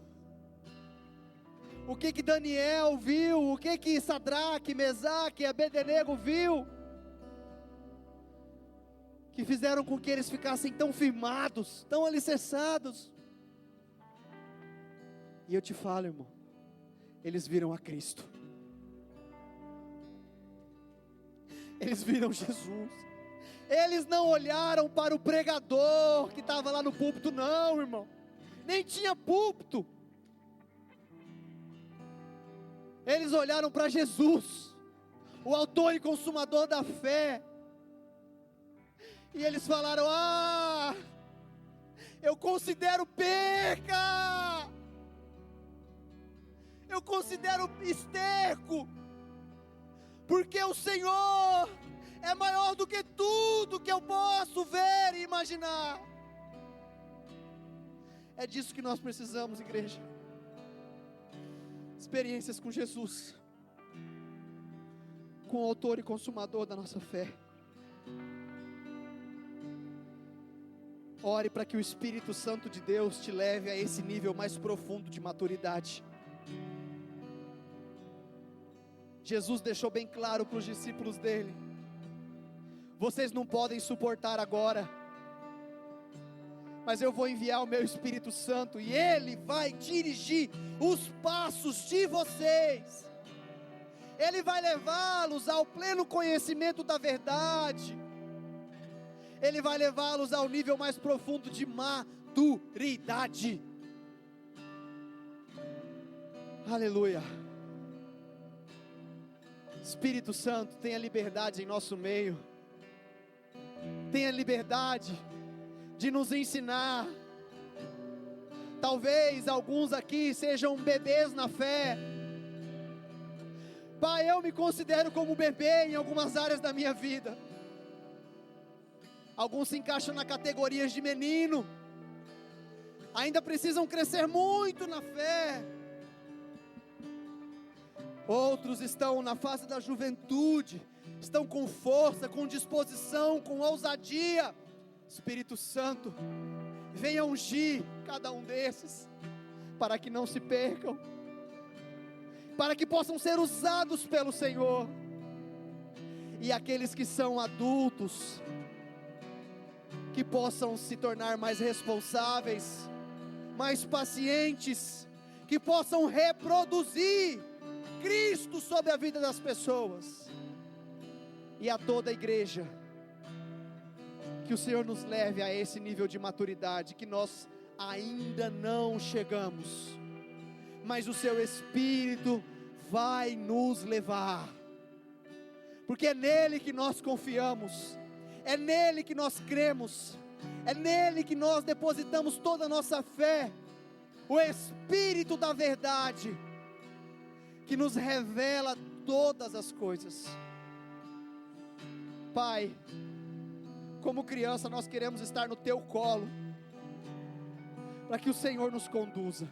o que Daniel viu, o que Sadraque, Mesaque e Abednego viu, que fizeram com que eles ficassem tão firmados, tão alicerçados. E eu te falo, irmão, eles viram a Cristo, eles viram Jesus. Eles não olharam para o pregador que estava lá no púlpito, não, irmão, nem tinha púlpito. Eles olharam para Jesus, o autor e consumador da fé, e eles falaram: eu considero perca, eu considero esterco, porque o Senhor é maior do que tudo que eu posso ver e imaginar. É disso que nós precisamos, igreja. Experiências com Jesus, com o autor e consumador da nossa fé. Ore para que o Espírito Santo de Deus te leve a esse nível mais profundo de maturidade. Jesus deixou bem claro para os discípulos dele: vocês não podem suportar agora, mas eu vou enviar o meu Espírito Santo, e Ele vai dirigir os passos de vocês, Ele vai levá-los ao pleno conhecimento da verdade, Ele vai levá-los ao nível mais profundo de maturidade. Aleluia. Espírito Santo, tenha liberdade em nosso meio, tenha liberdade de nos ensinar. Talvez alguns aqui sejam bebês na fé. Pai, eu me considero como bebê em algumas áreas da minha vida. Alguns se encaixam na categoria de menino, ainda precisam crescer muito na fé. Outros estão na fase da juventude, estão com força, com disposição, com ousadia. Espírito Santo, venha ungir cada um desses, para que não se percam, para que possam ser usados pelo Senhor. E aqueles que são adultos, que possam se tornar mais responsáveis, mais pacientes, que possam reproduzir Cristo sobre a vida das pessoas. E a toda a igreja, que o Senhor nos leve a esse nível de maturidade que nós ainda não chegamos, mas o Seu Espírito vai nos levar, porque é nele que nós confiamos, é nele que nós cremos, é nele que nós depositamos toda a nossa fé. O Espírito da verdade, que nos revela todas as coisas. Pai, como criança nós queremos estar no Teu colo, para que o Senhor nos conduza.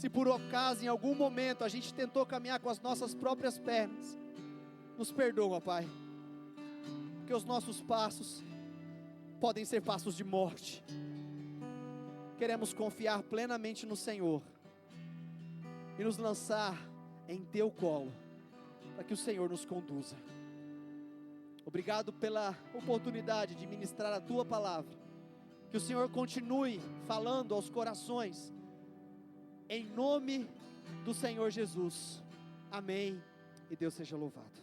Se por acaso, em algum momento, a gente tentou caminhar com as nossas próprias pernas, nos perdoa, Pai, porque os nossos passos podem ser passos de morte. Queremos confiar plenamente no Senhor e nos lançar em Teu colo, para que o Senhor nos conduza. Obrigado pela oportunidade de ministrar a Tua palavra. Que o Senhor continue falando aos corações, em nome do Senhor Jesus. Amém. E Deus seja louvado.